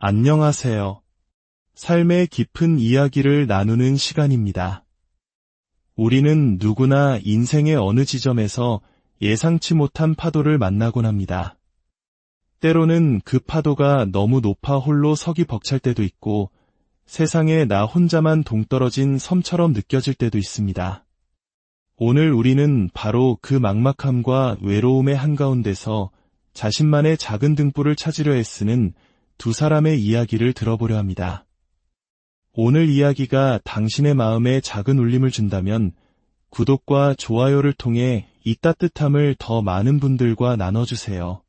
안녕하세요. 삶의 깊은 이야기를 나누는 시간입니다. 우리는 누구나 인생의 어느 지점에서 예상치 못한 파도를 만나곤 합니다. 때로는 그 파도가 너무 높아 홀로 서기 벅찰 때도 있고, 세상에 나 혼자만 동떨어진 섬처럼 느껴질 때도 있습니다. 오늘 우리는 바로 그 막막함과 외로움의 한가운데서 자신만의 작은 등불을 찾으려 애쓰는 두 사람의 이야기를 들어보려 합니다. 오늘 이야기가 당신의 마음에 작은 울림을 준다면 구독과 좋아요를 통해 이 따뜻함을 더 많은 분들과 나눠주세요.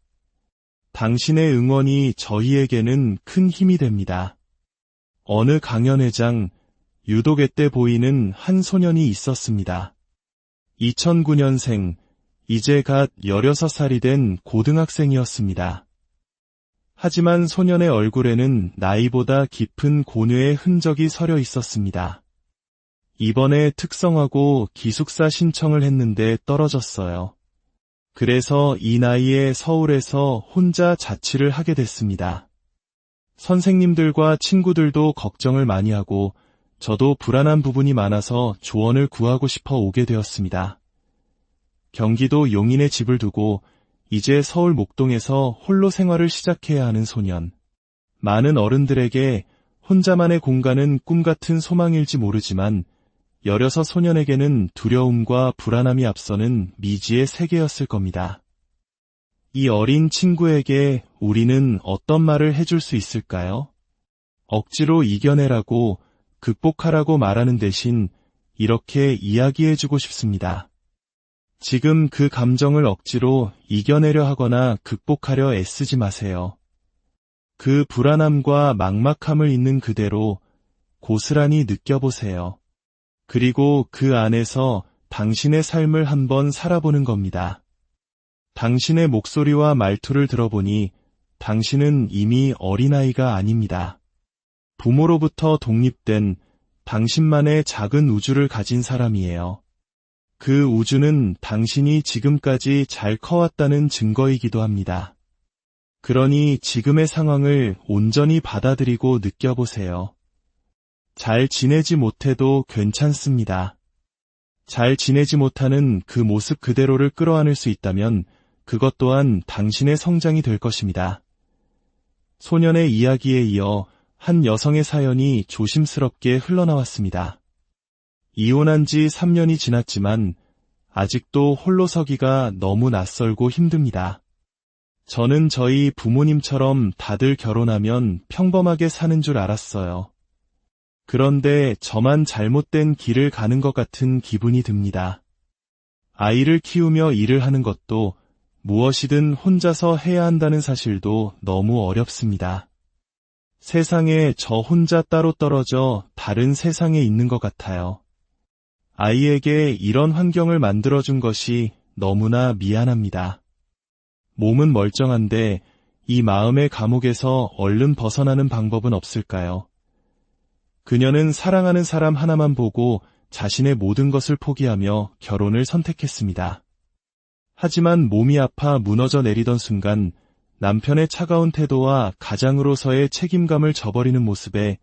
당신의 응원이 저희에게는 큰 힘이 됩니다. 어느 강연회장, 유독 앳돼 보이는 한 소년이 있었습니다. 2009년생, 이제 갓 16살이 된 고등학생이었습니다. 하지만 소년의 얼굴에는 나이보다 깊은 고뇌의 흔적이 서려 있었습니다. 이번에 특성화고 기숙사 신청을 했는데 떨어졌어요. 그래서 이 나이에 서울에서 혼자 자취를 하게 됐습니다. 선생님들과 친구들도 걱정을 많이 하고 저도 불안한 부분이 많아서 조언을 구하고 싶어 오게 되었습니다. 경기도 용인에 집을 두고 이제 서울 목동에서 홀로 생활을 시작해야 하는 소년. 많은 어른들에게 혼자만의 공간은 꿈같은 소망일지 모르지만 16 소년에게는 두려움과 불안함이 앞서는 미지의 세계였을 겁니다. 이 어린 친구에게 우리는 어떤 말을 해줄 수 있을까요? 억지로 이겨내라고, 극복하라고 말하는 대신 이렇게 이야기해주고 싶습니다. 지금 그 감정을 억지로 이겨내려 하거나 극복하려 애쓰지 마세요. 그 불안함과 막막함을 있는 그대로 고스란히 느껴보세요. 그리고 그 안에서 당신의 삶을 한번 살아보는 겁니다. 당신의 목소리와 말투를 들어보니 당신은 이미 어린아이가 아닙니다. 부모로부터 독립된 당신만의 작은 우주를 가진 사람이에요. 그 우주는 당신이 지금까지 잘 커왔다는 증거이기도 합니다. 그러니 지금의 상황을 온전히 받아들이고 느껴보세요. 잘 지내지 못해도 괜찮습니다. 잘 지내지 못하는 그 모습 그대로를 끌어안을 수 있다면 그것 또한 당신의 성장이 될 것입니다. 소년의 이야기에 이어 한 여성의 사연이 조심스럽게 흘러나왔습니다. 이혼한 지 3년이 지났지만 아직도 홀로 서기가 너무 낯설고 힘듭니다. 저는 저희 부모님처럼 다들 결혼하면 평범하게 사는 줄 알았어요. 그런데 저만 잘못된 길을 가는 것 같은 기분이 듭니다. 아이를 키우며 일을 하는 것도 무엇이든 혼자서 해야 한다는 사실도 너무 어렵습니다. 세상에 저 혼자 따로 떨어져 다른 세상에 있는 것 같아요. 아이에게 이런 환경을 만들어준 것이 너무나 미안합니다. 몸은 멀쩡한데 이 마음의 감옥에서 얼른 벗어나는 방법은 없을까요? 그녀는 사랑하는 사람 하나만 보고 자신의 모든 것을 포기하며 결혼을 선택했습니다. 하지만 몸이 아파 무너져 내리던 순간 남편의 차가운 태도와 가장으로서의 책임감을 저버리는 모습에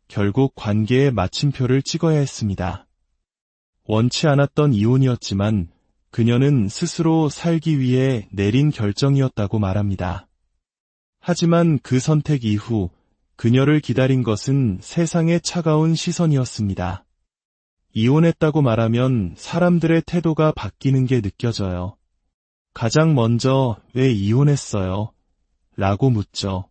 결국 관계의 마침표를 찍어야 했습니다. 원치 않았던 이혼이었지만 그녀는 스스로 살기 위해 내린 결정이었다고 말합니다. 하지만 그 선택 이후 그녀를 기다린 것은 세상의 차가운 시선이었습니다. 이혼했다고 말하면 사람들의 태도가 바뀌는 게 느껴져요. 가장 먼저 왜 이혼했어요? 라고 묻죠.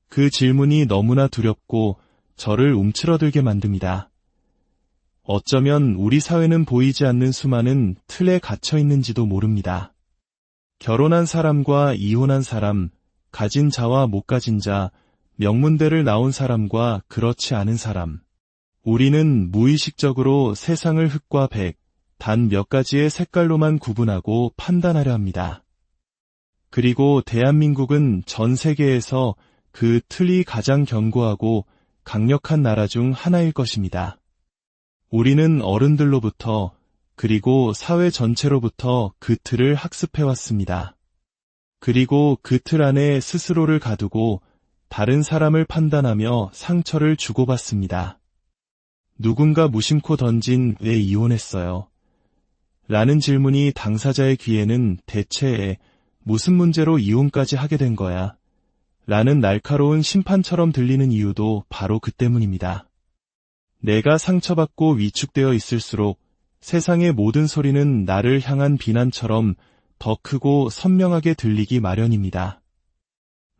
그 질문이 너무나 두렵고 저를 움츠러들게 만듭니다. 어쩌면 우리 사회는 보이지 않는 수많은 틀에 갇혀 있는지도 모릅니다. 결혼한 사람과 이혼한 사람, 가진 자와 못 가진 자, 명문대를 나온 사람과 그렇지 않은 사람. 우리는 무의식적으로 세상을 흑과 백, 단 몇 가지의 색깔로만 구분하고 판단하려 합니다. 그리고 대한민국은 전 세계에서 그 틀이 가장 견고하고 강력한 나라 중 하나일 것입니다. 우리는 어른들로부터 그리고 사회 전체로부터 그 틀을 학습해왔습니다. 그리고 그 틀 안에 스스로를 가두고 다른 사람을 판단하며 상처를 주고받습니다. 누군가 무심코 던진 "왜 이혼했어요?" 라는 질문이 당사자의 귀에는 대체 무슨 문제로 이혼까지 하게 된 거야? 라는 날카로운 심판처럼 들리는 이유도 바로 그 때문입니다. 내가 상처받고 위축되어 있을수록 세상의 모든 소리는 나를 향한 비난처럼 더 크고 선명하게 들리기 마련입니다.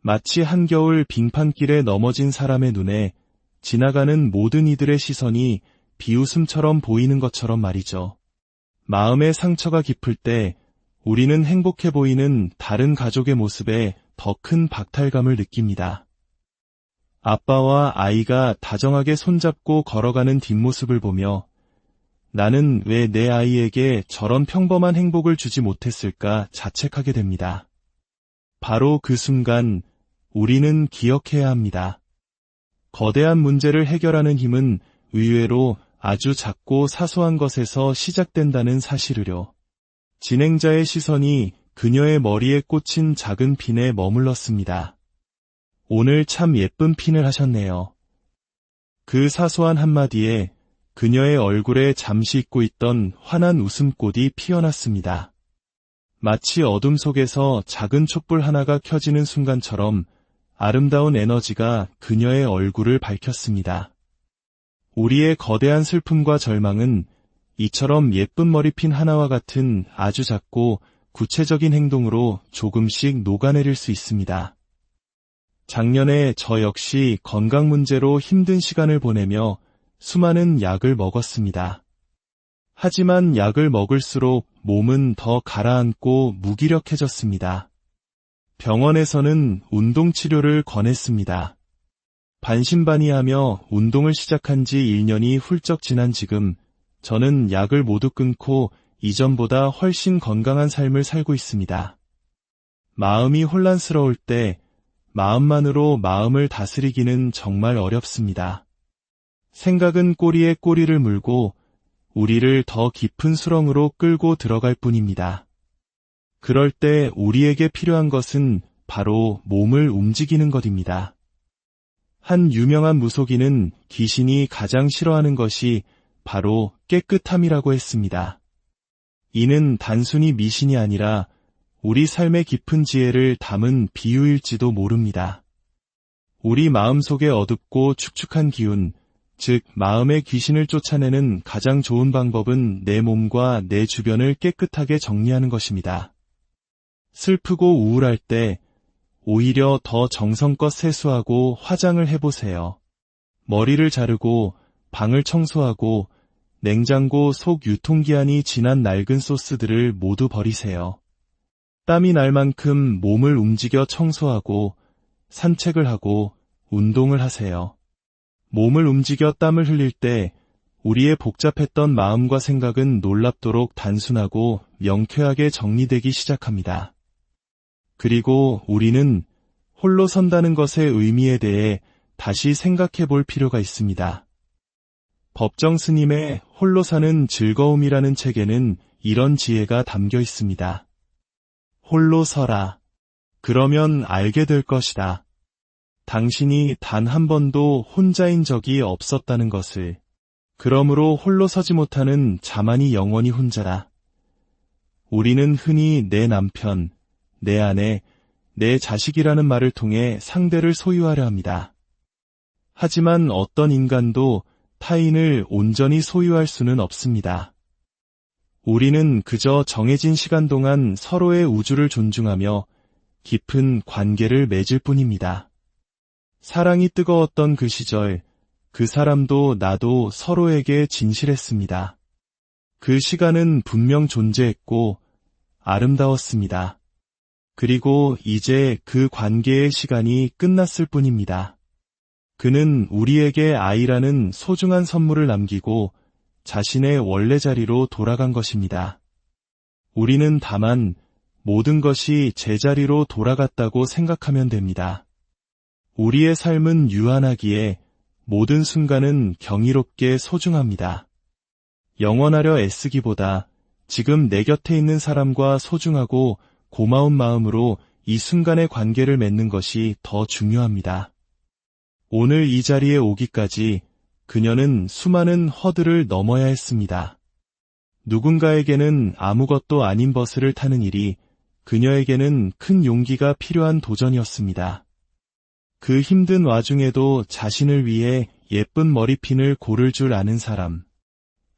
마치 한겨울 빙판길에 넘어진 사람의 눈에 지나가는 모든 이들의 시선이 비웃음처럼 보이는 것처럼 말이죠. 마음의 상처가 깊을 때 우리는 행복해 보이는 다른 가족의 모습에 더 큰 박탈감을 느낍니다. 아빠와 아이가 다정하게 손잡고 걸어가는 뒷모습을 보며 나는 왜 내 아이에게 저런 평범한 행복을 주지 못했을까 자책하게 됩니다. 바로 그 순간 우리는 기억해야 합니다. 거대한 문제를 해결하는 힘은 의외로 아주 작고 사소한 것에서 시작된다는 사실을요. 진행자의 시선이 그녀의 머리에 꽂힌 작은 핀에 머물렀습니다. 오늘 참 예쁜 핀을 하셨네요. 그 사소한 한마디에 그녀의 얼굴에 잠시 잊고 있던 환한 웃음꽃이 피어났습니다. 마치 어둠 속에서 작은 촛불 하나가 켜지는 순간처럼 아름다운 에너지가 그녀의 얼굴을 밝혔습니다. 우리의 거대한 슬픔과 절망은 이처럼 예쁜 머리핀 하나와 같은 아주 작고 구체적인 행동으로 조금씩 녹아내릴 수 있습니다. 작년에 저 역시 건강 문제로 힘든 시간을 보내며 수많은 약을 먹었습니다. 하지만 약을 먹을수록 몸은 더 가라앉고 무기력해졌습니다. 병원에서는 운동 치료를 권했습니다. 반신반의하며 운동을 시작한 지 1년이 훌쩍 지난 지금 저는 약을 모두 끊고 이전보다 훨씬 건강한 삶을 살고 있습니다. 마음이 혼란스러울 때 마음만으로 마음을 다스리기는 정말 어렵습니다. 생각은 꼬리에 꼬리를 물고 우리를 더 깊은 수렁으로 끌고 들어갈 뿐입니다. 그럴 때 우리에게 필요한 것은 바로 몸을 움직이는 것입니다. 한 유명한 무속인은 귀신이 가장 싫어하는 것이 바로 깨끗함이라고 했습니다. 이는 단순히 미신이 아니라 우리 삶의 깊은 지혜를 담은 비유일지도 모릅니다. 우리 마음속의 어둡고 축축한 기운, 즉 마음의 귀신을 쫓아내는 가장 좋은 방법은 내 몸과 내 주변을 깨끗하게 정리하는 것입니다. 슬프고 우울할 때 오히려 더 정성껏 세수하고 화장을 해보세요. 머리를 자르고 방을 청소하고 냉장고 속 유통기한이 지난 낡은 소스들을 모두 버리세요. 땀이 날 만큼 몸을 움직여 청소하고 산책을 하고 운동을 하세요. 몸을 움직여 땀을 흘릴 때 우리의 복잡했던 마음과 생각은 놀랍도록 단순하고 명쾌하게 정리되기 시작합니다. 그리고 우리는 홀로 선다는 것의 의미에 대해 다시 생각해 볼 필요가 있습니다. 법정 스님의 홀로 사는 즐거움이라는 책에는 이런 지혜가 담겨 있습니다. 홀로 서라. 그러면 알게 될 것이다. 당신이 단 한 번도 혼자인 적이 없었다는 것을. 그러므로 홀로 서지 못하는 자만이 영원히 혼자라. 우리는 흔히 내 남편, 내 아내, 내 자식이라는 말을 통해 상대를 소유하려 합니다. 하지만 어떤 인간도 타인을 온전히 소유할 수는 없습니다. 우리는 그저 정해진 시간 동안 서로의 우주를 존중하며 깊은 관계를 맺을 뿐입니다. 사랑이 뜨거웠던 그 시절, 그 사람도 나도 서로에게 진실했습니다. 그 시간은 분명 존재했고 아름다웠습니다. 그리고 이제 그 관계의 시간이 끝났을 뿐입니다. 그는 우리에게 아이라는 소중한 선물을 남기고 자신의 원래 자리로 돌아간 것입니다. 우리는 다만 모든 것이 제자리로 돌아갔다고 생각하면 됩니다. 우리의 삶은 유한하기에 모든 순간은 경이롭게 소중합니다. 영원하려 애쓰기보다 지금 내 곁에 있는 사람과 소중하고 고마운 마음으로 이 순간의 관계를 맺는 것이 더 중요합니다. 오늘 이 자리에 오기까지 그녀는 수많은 허들을 넘어야 했습니다. 누군가에게는 아무것도 아닌 버스를 타는 일이 그녀에게는 큰 용기가 필요한 도전이었습니다. 그 힘든 와중에도 자신을 위해 예쁜 머리핀을 고를 줄 아는 사람.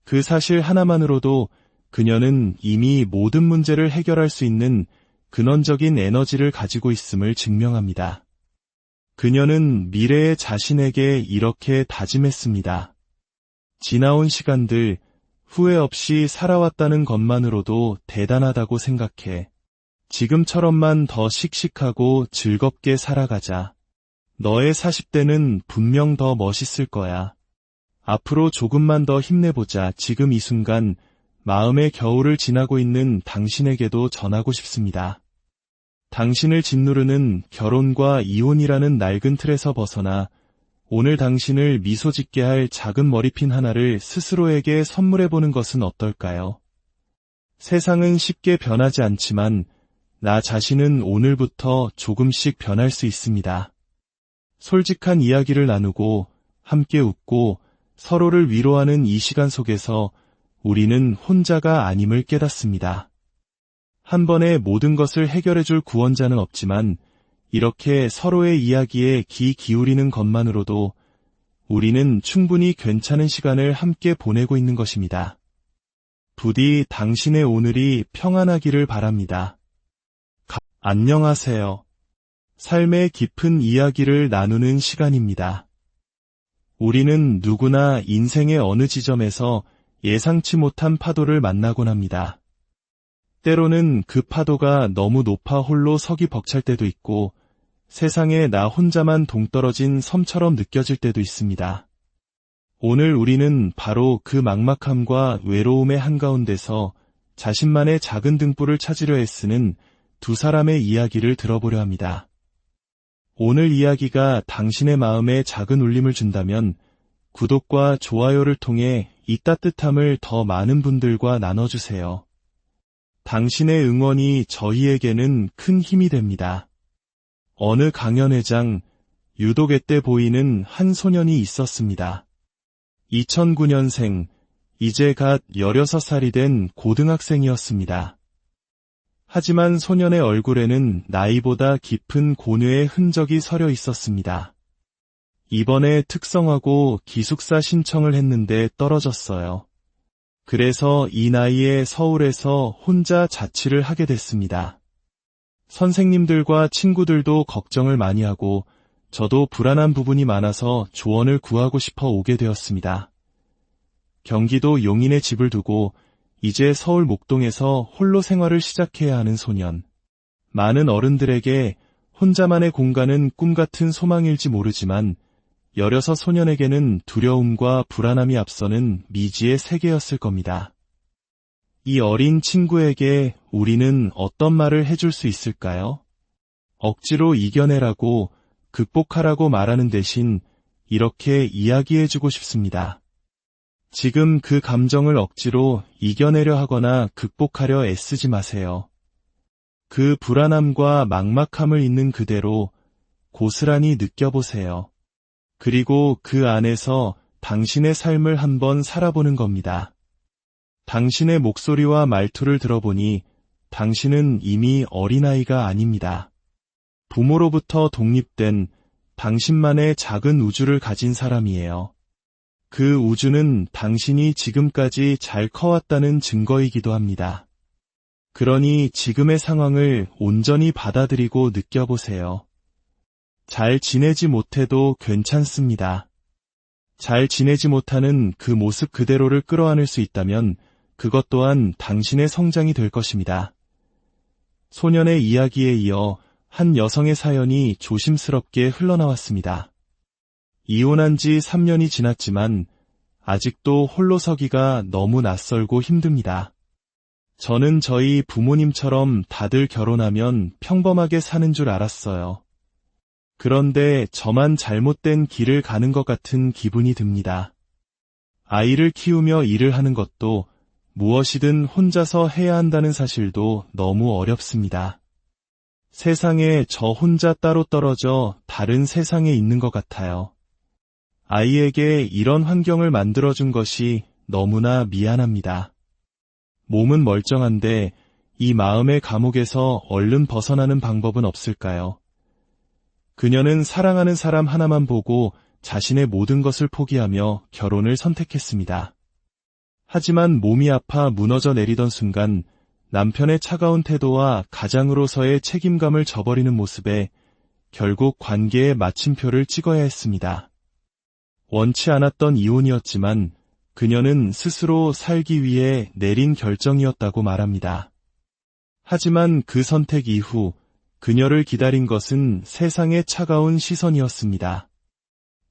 그 사실 하나만으로도 그녀는 이미 모든 문제를 해결할 수 있는 근원적인 에너지를 가지고 있음을 증명합니다. 그녀는 미래의 자신에게 이렇게 다짐했습니다. 지나온 시간들, 후회 없이 살아왔다는 것만으로도 대단하다고 생각해. 지금처럼만 더 씩씩하고 즐겁게 살아가자. 너의 40대는 분명 더 멋있을 거야. 앞으로 조금만 더 힘내보자. 지금 이 순간 마음의 겨울을 지나고 있는 당신에게도 전하고 싶습니다. 당신을 짓누르는 결혼과 이혼이라는 낡은 틀에서 벗어나 오늘 당신을 미소 짓게 할 작은 머리핀 하나를 스스로에게 선물해보는 것은 어떨까요? 세상은 쉽게 변하지 않지만 나 자신은 오늘부터 조금씩 변할 수 있습니다. 솔직한 이야기를 나누고 함께 웃고 서로를 위로하는 이 시간 속에서 우리는 혼자가 아님을 깨닫습니다. 한 번에 모든 것을 해결해줄 구원자는 없지만 이렇게 서로의 이야기에 귀 기울이는 것만으로도 우리는 충분히 괜찮은 시간을 함께 보내고 있는 것입니다. 부디 당신의 오늘이 평안하기를 바랍니다. 안녕하세요. 삶의 깊은 이야기를 나누는 시간입니다. 우리는 누구나 인생의 어느 지점에서 예상치 못한 파도를 만나곤 합니다. 때로는 그 파도가 너무 높아 홀로 서기 벅찰 때도 있고 세상에 나 혼자만 동떨어진 섬처럼 느껴질 때도 있습니다. 오늘 우리는 바로 그 막막함과 외로움의 한가운데서 자신만의 작은 등불을 찾으려 애쓰는 두 사람의 이야기를 들어보려 합니다. 오늘 이야기가 당신의 마음에 작은 울림을 준다면 구독과 좋아요를 통해 이 따뜻함을 더 많은 분들과 나눠주세요. 당신의 응원이 저희에게는 큰 힘이 됩니다. 어느 강연회장, 유독 앳돼 보이는 한 소년이 있었습니다. 2009년생, 이제 갓 16살이 된 고등학생이었습니다. 하지만 소년의 얼굴에는 나이보다 깊은 고뇌의 흔적이 서려 있었습니다. 이번에 특성화고 기숙사 신청을 했는데 떨어졌어요. 그래서 이 나이에 서울에서 혼자 자취를 하게 됐습니다. 선생님들과 친구들도 걱정을 많이 하고 저도 불안한 부분이 많아서 조언을 구하고 싶어 오게 되었습니다. 경기도 용인에 집을 두고 이제 서울 목동에서 홀로 생활을 시작해야 하는 소년. 많은 어른들에게 혼자만의 공간은 꿈같은 소망일지 모르지만 16 소년에게는 두려움과 불안함이 앞서는 미지의 세계였을 겁니다. 이 어린 친구에게 우리는 어떤 말을 해줄 수 있을까요? 억지로 이겨내라고, 극복하라고 말하는 대신 이렇게 이야기해주고 싶습니다. 지금 그 감정을 억지로 이겨내려 하거나 극복하려 애쓰지 마세요. 그 불안함과 막막함을 있는 그대로 고스란히 느껴보세요. 그리고 그 안에서 당신의 삶을 한번 살아보는 겁니다. 당신의 목소리와 말투를 들어보니 당신은 이미 어린아이가 아닙니다. 부모로부터 독립된 당신만의 작은 우주를 가진 사람이에요. 그 우주는 당신이 지금까지 잘 커왔다는 증거이기도 합니다. 그러니 지금의 상황을 온전히 받아들이고 느껴보세요. 잘 지내지 못해도 괜찮습니다. 잘 지내지 못하는 그 모습 그대로를 끌어안을 수 있다면 그것 또한 당신의 성장이 될 것입니다. 소년의 이야기에 이어 한 여성의 사연이 조심스럽게 흘러나왔습니다. 이혼한 지 3년이 지났지만 아직도 홀로 서기가 너무 낯설고 힘듭니다. 저는 저희 부모님처럼 다들 결혼하면 평범하게 사는 줄 알았어요. 그런데 저만 잘못된 길을 가는 것 같은 기분이 듭니다. 아이를 키우며 일을 하는 것도 무엇이든 혼자서 해야 한다는 사실도 너무 어렵습니다. 세상에 저 혼자 따로 떨어져 다른 세상에 있는 것 같아요. 아이에게 이런 환경을 만들어준 것이 너무나 미안합니다. 몸은 멀쩡한데 이 마음의 감옥에서 얼른 벗어나는 방법은 없을까요? 그녀는 사랑하는 사람 하나만 보고 자신의 모든 것을 포기하며 결혼을 선택했습니다. 하지만 몸이 아파 무너져 내리던 순간 남편의 차가운 태도와 가장으로서의 책임감을 저버리는 모습에 결국 관계의 마침표를 찍어야 했습니다. 원치 않았던 이혼이었지만 그녀는 스스로 살기 위해 내린 결정이었다고 말합니다. 하지만 그 선택 이후 그녀를 기다린 것은 세상의 차가운 시선이었습니다.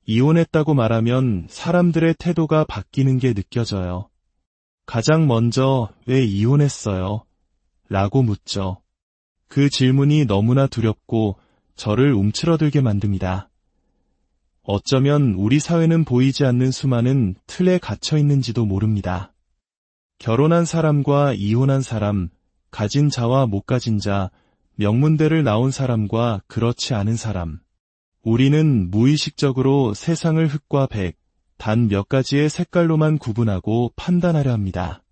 이혼했다고 말하면 사람들의 태도가 바뀌는 게 느껴져요. 가장 먼저 왜 이혼했어요? 라고 묻죠. 그 질문이 너무나 두렵고 저를 움츠러들게 만듭니다. 어쩌면 우리 사회는 보이지 않는 수많은 틀에 갇혀 있는지도 모릅니다. 결혼한 사람과 이혼한 사람, 가진 자와 못 가진 자, 명문대를 나온 사람과 그렇지 않은 사람. 우리는 무의식적으로 세상을 흑과 백, 단 몇 가지의 색깔로만 구분하고 판단하려 합니다.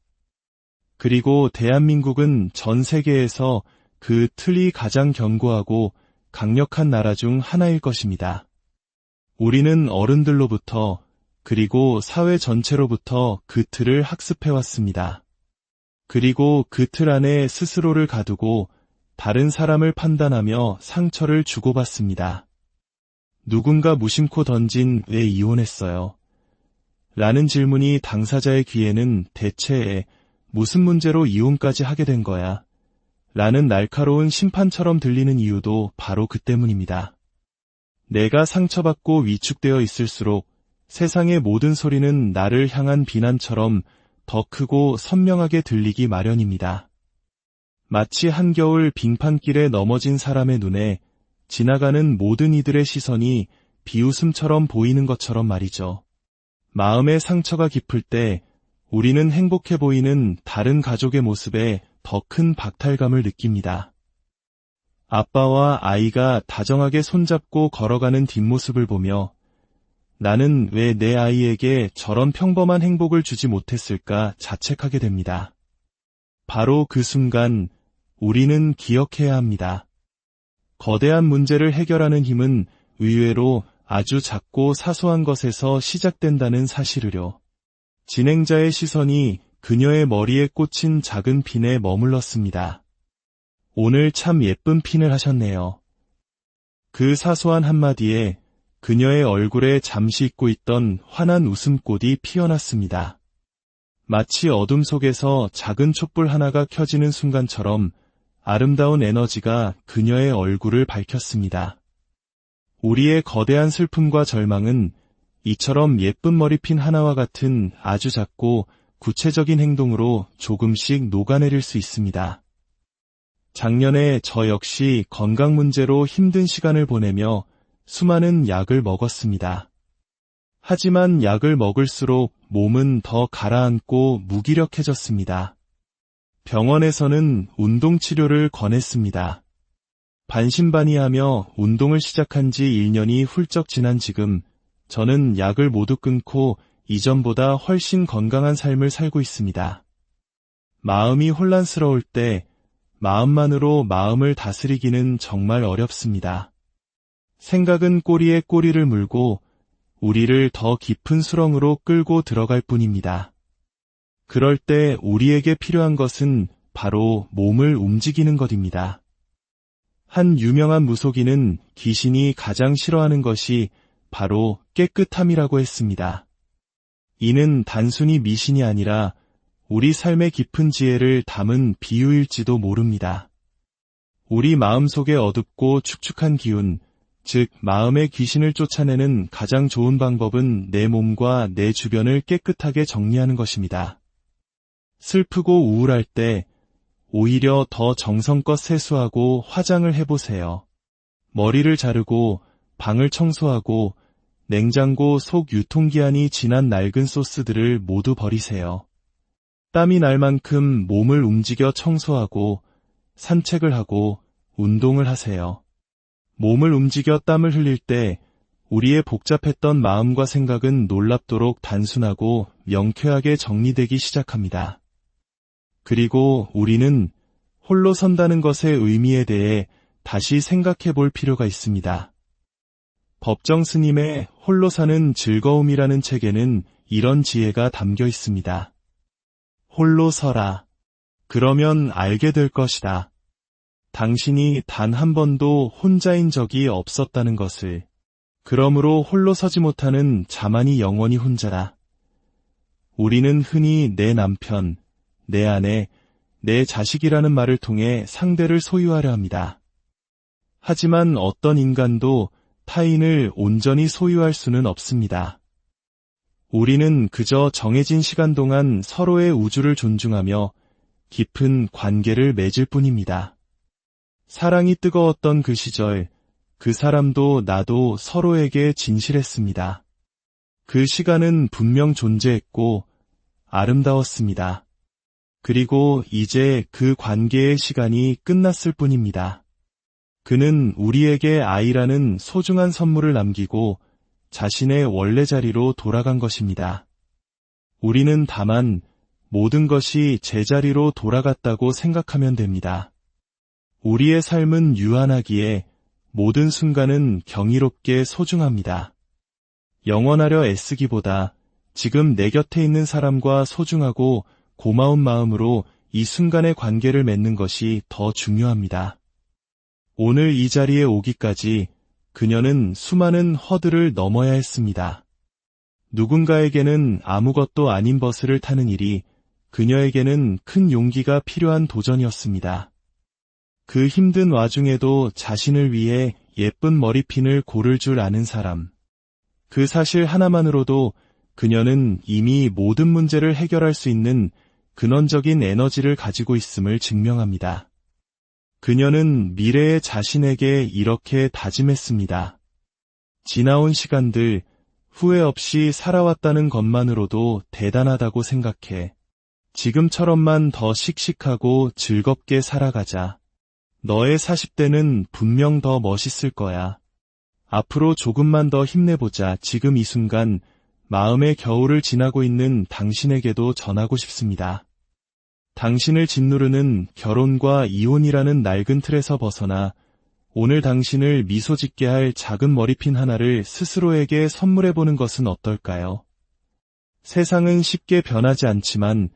그리고 대한민국은 전 세계에서 그 틀이 가장 견고하고 강력한 나라 중 하나일 것입니다. 우리는 어른들로부터 그리고 사회 전체로부터 그 틀을 학습해왔습니다. 그리고 그 틀 안에 스스로를 가두고 다른 사람을 판단하며 상처를 주고받습니다. 누군가 무심코 던진 왜 이혼했어요? 라는 질문이 당사자의 귀에는 대체 무슨 문제로 이혼까지 하게 된 거야? 라는 날카로운 심판처럼 들리는 이유도 바로 그 때문입니다. 내가 상처받고 위축되어 있을수록 세상의 모든 소리는 나를 향한 비난처럼 더 크고 선명하게 들리기 마련입니다. 마치 한겨울 빙판길에 넘어진 사람의 눈에 지나가는 모든 이들의 시선이 비웃음처럼 보이는 것처럼 말이죠. 마음의 상처가 깊을 때 우리는 행복해 보이는 다른 가족의 모습에 더 큰 박탈감을 느낍니다. 아빠와 아이가 다정하게 손잡고 걸어가는 뒷모습을 보며 나는 왜 내 아이에게 저런 평범한 행복을 주지 못했을까 자책하게 됩니다. 바로 그 순간 우리는 기억해야 합니다. 거대한 문제를 해결하는 힘은 의외로 아주 작고 사소한 것에서 시작된다는 사실을요. 진행자의 시선이 그녀의 머리에 꽂힌 작은 핀에 머물렀습니다. 오늘 참 예쁜 핀을 하셨네요. 그 사소한 한마디에 그녀의 얼굴에 잠시 잊고 있던 환한 웃음꽃이 피어났습니다. 마치 어둠 속에서 작은 촛불 하나가 켜지는 순간처럼 아름다운 에너지가 그녀의 얼굴을 밝혔습니다. 우리의 거대한 슬픔과 절망은 이처럼 예쁜 머리핀 하나와 같은 아주 작고 구체적인 행동으로 조금씩 녹아내릴 수 있습니다. 작년에 저 역시 건강 문제로 힘든 시간을 보내며 수많은 약을 먹었습니다. 하지만 약을 먹을수록 몸은 더 가라앉고 무기력해졌습니다. 병원에서는 운동치료를 권했습니다. 반신반의하며 운동을 시작한 지 1년이 훌쩍 지난 지금 저는 약을 모두 끊고 이전보다 훨씬 건강한 삶을 살고 있습니다. 마음이 혼란스러울 때 마음만으로 마음을 다스리기는 정말 어렵습니다. 생각은 꼬리에 꼬리를 물고 우리를 더 깊은 수렁으로 끌고 들어갈 뿐입니다. 그럴 때 우리에게 필요한 것은 바로 몸을 움직이는 것입니다. 한 유명한 무속인은 귀신이 가장 싫어하는 것이 바로 깨끗함이라고 했습니다. 이는 단순히 미신이 아니라 우리 삶의 깊은 지혜를 담은 비유일지도 모릅니다. 우리 마음속의 어둡고 축축한 기운, 즉 마음의 귀신을 쫓아내는 가장 좋은 방법은 내 몸과 내 주변을 깨끗하게 정리하는 것입니다. 슬프고 우울할 때 오히려 더 정성껏 세수하고 화장을 해보세요. 머리를 자르고 방을 청소하고 냉장고 속 유통기한이 지난 낡은 소스들을 모두 버리세요. 땀이 날 만큼 몸을 움직여 청소하고 산책을 하고 운동을 하세요. 몸을 움직여 땀을 흘릴 때 우리의 복잡했던 마음과 생각은 놀랍도록 단순하고 명쾌하게 정리되기 시작합니다. 그리고 우리는 홀로 선다는 것의 의미에 대해 다시 생각해 볼 필요가 있습니다. 법정 스님의 홀로 사는 즐거움이라는 책에는 이런 지혜가 담겨 있습니다. 홀로 서라. 그러면 알게 될 것이다. 당신이 단 한 번도 혼자인 적이 없었다는 것을. 그러므로 홀로 서지 못하는 자만이 영원히 혼자라. 우리는 흔히 내 남편, 내 아내, 내 자식이라는 말을 통해 상대를 소유하려 합니다. 하지만 어떤 인간도 타인을 온전히 소유할 수는 없습니다. 우리는 그저 정해진 시간 동안 서로의 우주를 존중하며 깊은 관계를 맺을 뿐입니다. 사랑이 뜨거웠던 그 시절, 그 사람도 나도 서로에게 진실했습니다. 그 시간은 분명 존재했고 아름다웠습니다. 그리고 이제 그 관계의 시간이 끝났을 뿐입니다. 그는 우리에게 아이라는 소중한 선물을 남기고 자신의 원래 자리로 돌아간 것입니다. 우리는 다만 모든 것이 제자리로 돌아갔다고 생각하면 됩니다. 우리의 삶은 유한하기에 모든 순간은 경이롭게 소중합니다. 영원하려 애쓰기보다 지금 내 곁에 있는 사람과 소중하고 고마운 마음으로 이 순간의 관계를 맺는 것이 더 중요합니다. 오늘 이 자리에 오기까지 그녀는 수많은 허들을 넘어야 했습니다. 누군가에게는 아무것도 아닌 버스를 타는 일이 그녀에게는 큰 용기가 필요한 도전이었습니다. 그 힘든 와중에도 자신을 위해 예쁜 머리핀을 고를 줄 아는 사람. 그 사실 하나만으로도 그녀는 이미 모든 문제를 해결할 수 있는 근원적인 에너지를 가지고 있음을 증명합니다. 그녀는 미래의 자신에게 이렇게 다짐했습니다. 지나온 시간들, 후회 없이 살아왔다는 것만으로도 대단하다고 생각해. 지금처럼만 더 씩씩하고 즐겁게 살아가자. 너의 40대는 분명 더 멋있을 거야. 앞으로 조금만 더 힘내보자. 지금 이 순간 마음의 겨울을 지나고 있는 당신에게도 전하고 싶습니다. 당신을 짓누르는 결혼과 이혼이라는 낡은 틀에서 벗어나 오늘 당신을 미소 짓게 할 작은 머리핀 하나를 스스로에게 선물해보는 것은 어떨까요? 세상은 쉽게 변하지 않지만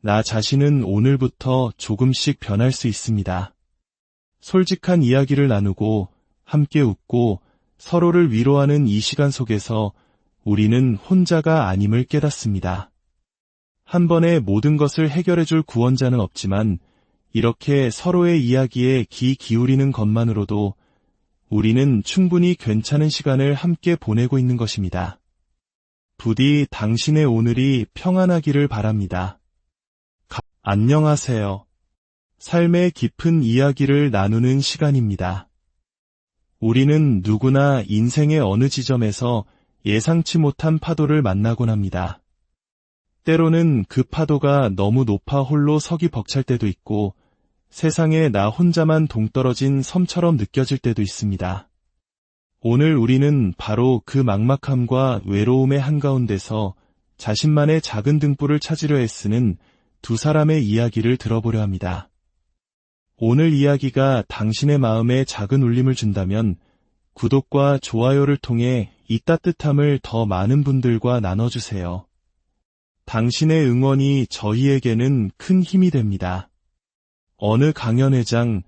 나 자신은 오늘부터 조금씩 변할 수 있습니다. 솔직한 이야기를 나누고 함께 웃고 서로를 위로하는 이 시간 속에서 우리는 혼자가 아님을 깨닫습니다. 한 번에 모든 것을 해결해줄 구원자는 없지만 이렇게 서로의 이야기에 귀 기울이는 것만으로도 우리는 충분히 괜찮은 시간을 함께 보내고 있는 것입니다. 부디 당신의 오늘이 평안하기를 바랍니다. 안녕하세요. 삶의 깊은 이야기를 나누는 시간입니다. 우리는 누구나 인생의 어느 지점에서 예상치 못한 파도를 만나곤 합니다. 때로는 그 파도가 너무 높아 홀로 서기 벅찰 때도 있고 세상에 나 혼자만 동떨어진 섬처럼 느껴질 때도 있습니다. 오늘 우리는 바로 그 막막함과 외로움의 한가운데서 자신만의 작은 등불을 찾으려 애쓰는 두 사람의 이야기를 들어보려 합니다. 오늘 이야기가 당신의 마음에 작은 울림을 준다면 구독과 좋아요를 통해 이 따뜻함을 더 많은 분들과 나눠주세요. 당신의 응원이 저희에게는 큰 힘이 됩니다. 어느 강연회장,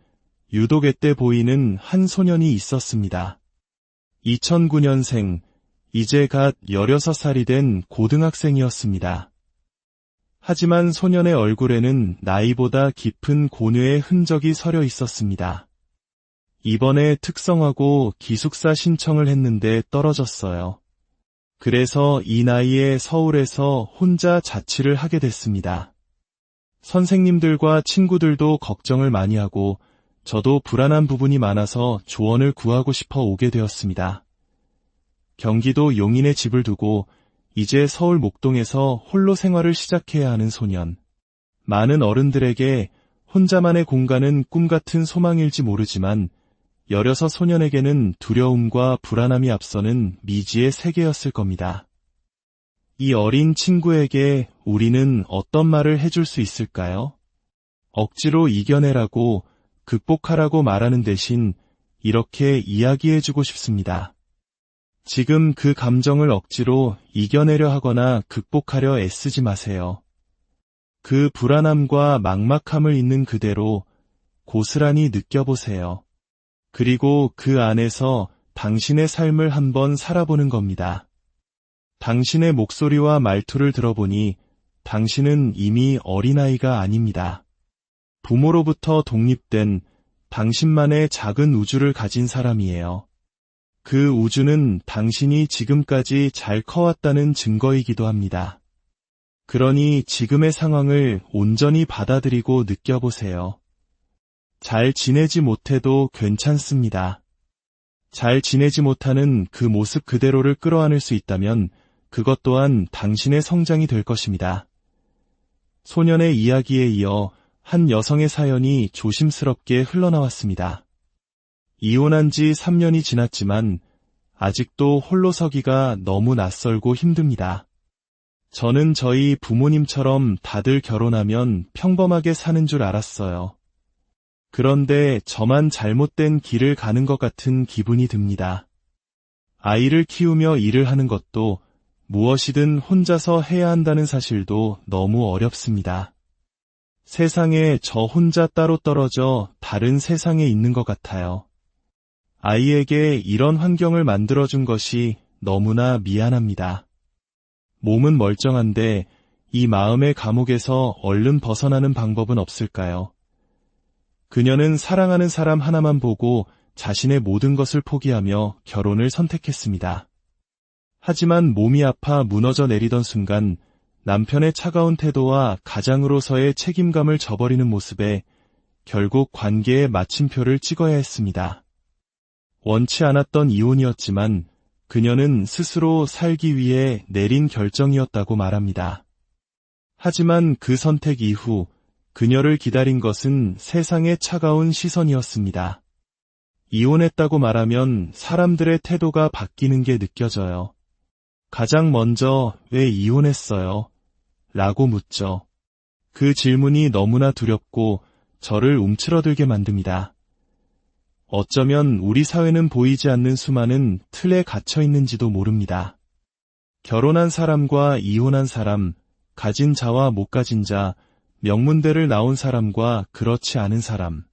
유독 앳돼 보이는 한 소년이 있었습니다. 2009년생, 이제 갓 16살이 된 고등학생이었습니다. 하지만 소년의 얼굴에는 나이보다 깊은 고뇌의 흔적이 서려 있었습니다. 이번에 특성화고 기숙사 신청을 했는데 떨어졌어요. 그래서 이 나이에 서울에서 혼자 자취를 하게 됐습니다. 선생님들과 친구들도 걱정을 많이 하고 저도 불안한 부분이 많아서 조언을 구하고 싶어 오게 되었습니다. 경기도 용인에 집을 두고 이제 서울 목동에서 홀로 생활을 시작해야 하는 소년. 많은 어른들에게 혼자만의 공간은 꿈같은 소망일지 모르지만 16 소년에게는 두려움과 불안함이 앞서는 미지의 세계였을 겁니다. 이 어린 친구에게 우리는 어떤 말을 해줄 수 있을까요? 억지로 이겨내라고, 극복하라고 말하는 대신 이렇게 이야기해주고 싶습니다. 지금 그 감정을 억지로 이겨내려 하거나 극복하려 애쓰지 마세요. 그 불안함과 막막함을 있는 그대로 고스란히 느껴보세요. 그리고 그 안에서 당신의 삶을 한번 살아보는 겁니다. 당신의 목소리와 말투를 들어보니 당신은 이미 어린아이가 아닙니다. 부모로부터 독립된 당신만의 작은 우주를 가진 사람이에요. 그 우주는 당신이 지금까지 잘 커왔다는 증거이기도 합니다. 그러니 지금의 상황을 온전히 받아들이고 느껴보세요. 잘 지내지 못해도 괜찮습니다. 잘 지내지 못하는 그 모습 그대로를 끌어안을 수 있다면 그것 또한 당신의 성장이 될 것입니다. 소년의 이야기에 이어 한 여성의 사연이 조심스럽게 흘러나왔습니다. 이혼한 지 3년이 지났지만 아직도 홀로 서기가 너무 낯설고 힘듭니다. 저는 저희 부모님처럼 다들 결혼하면 평범하게 사는 줄 알았어요. 그런데 저만 잘못된 길을 가는 것 같은 기분이 듭니다. 아이를 키우며 일을 하는 것도 무엇이든 혼자서 해야 한다는 사실도 너무 어렵습니다. 세상에 저 혼자 따로 떨어져 다른 세상에 있는 것 같아요. 아이에게 이런 환경을 만들어준 것이 너무나 미안합니다. 몸은 멀쩡한데 이 마음의 감옥에서 얼른 벗어나는 방법은 없을까요? 그녀는 사랑하는 사람 하나만 보고 자신의 모든 것을 포기하며 결혼을 선택했습니다. 하지만 몸이 아파 무너져 내리던 순간 남편의 차가운 태도와 가장으로서의 책임감을 저버리는 모습에 결국 관계의 마침표를 찍어야 했습니다. 원치 않았던 이혼이었지만 그녀는 스스로 살기 위해 내린 결정이었다고 말합니다. 하지만 그 선택 이후 그녀를 기다린 것은 세상의 차가운 시선이었습니다. 이혼했다고 말하면 사람들의 태도가 바뀌는 게 느껴져요. 가장 먼저 왜 이혼했어요? 라고 묻죠. 그 질문이 너무나 두렵고 저를 움츠러들게 만듭니다. 어쩌면 우리 사회는 보이지 않는 수많은 틀에 갇혀 있는지도 모릅니다. 결혼한 사람과 이혼한 사람, 가진 자와 못 가진 자, 명문대를 나온 사람과 그렇지 않은 사람.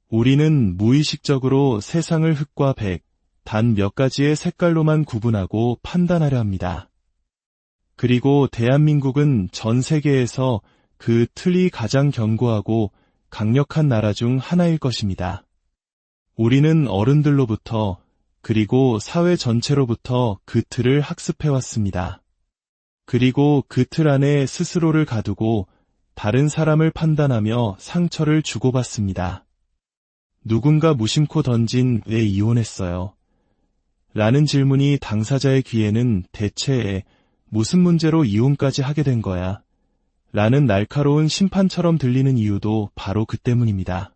우리는 무의식적으로 세상을 흑과 백, 단 몇 가지의 색깔로만 구분하고 판단하려 합니다. 그리고 대한민국은 전 세계에서 그 틀이 가장 견고하고 강력한 나라 중 하나일 것입니다. 우리는 어른들로부터 그리고 사회 전체로부터 그 틀을 학습해왔습니다. 그리고 그 틀 안에 스스로를 가두고 다른 사람을 판단하며 상처를 주고받습니다. 누군가 무심코 던진 왜 이혼했어요? 라는 질문이 당사자의 귀에는 대체 무슨 문제로 이혼까지 하게 된 거야? 라는 날카로운 심판처럼 들리는 이유도 바로 그 때문입니다.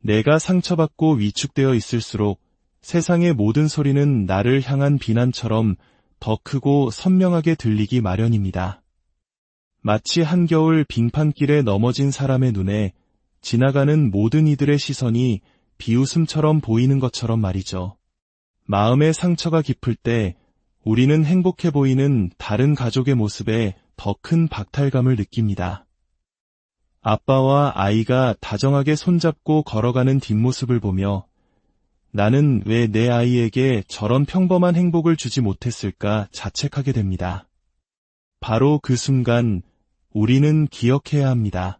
내가 상처받고 위축되어 있을수록 세상의 모든 소리는 나를 향한 비난처럼 더 크고 선명하게 들리기 마련입니다. 마치 한겨울 빙판길에 넘어진 사람의 눈에 지나가는 모든 이들의 시선이 비웃음처럼 보이는 것처럼 말이죠. 마음의 상처가 깊을 때 우리는 행복해 보이는 다른 가족의 모습에 더 큰 박탈감을 느낍니다. 아빠와 아이가 다정하게 손잡고 걸어가는 뒷모습을 보며 나는 왜 내 아이에게 저런 평범한 행복을 주지 못했을까 자책하게 됩니다. 바로 그 순간 우리는 기억해야 합니다.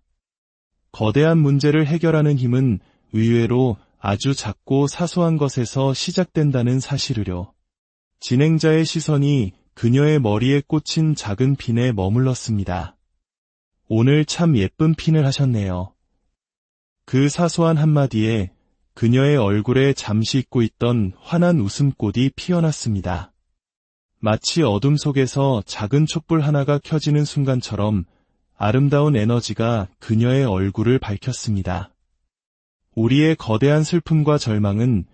거대한 문제를 해결하는 힘은 의외로 아주 작고 사소한 것에서 시작된다는 사실을요. 진행자의 시선이 그녀의 머리에 꽂힌 작은 핀에 머물렀습니다. 오늘 참 예쁜 핀을 하셨네요. 그 사소한 한마디에 그녀의 얼굴에 잠시 잊고 있던 환한 웃음꽃이 피어났습니다. 마치 어둠 속에서 작은 촛불 하나가 켜지는 순간처럼 아름다운 에너지가 그녀의 얼굴을 밝혔습니다. 우리의 거대한 슬픔과 절망은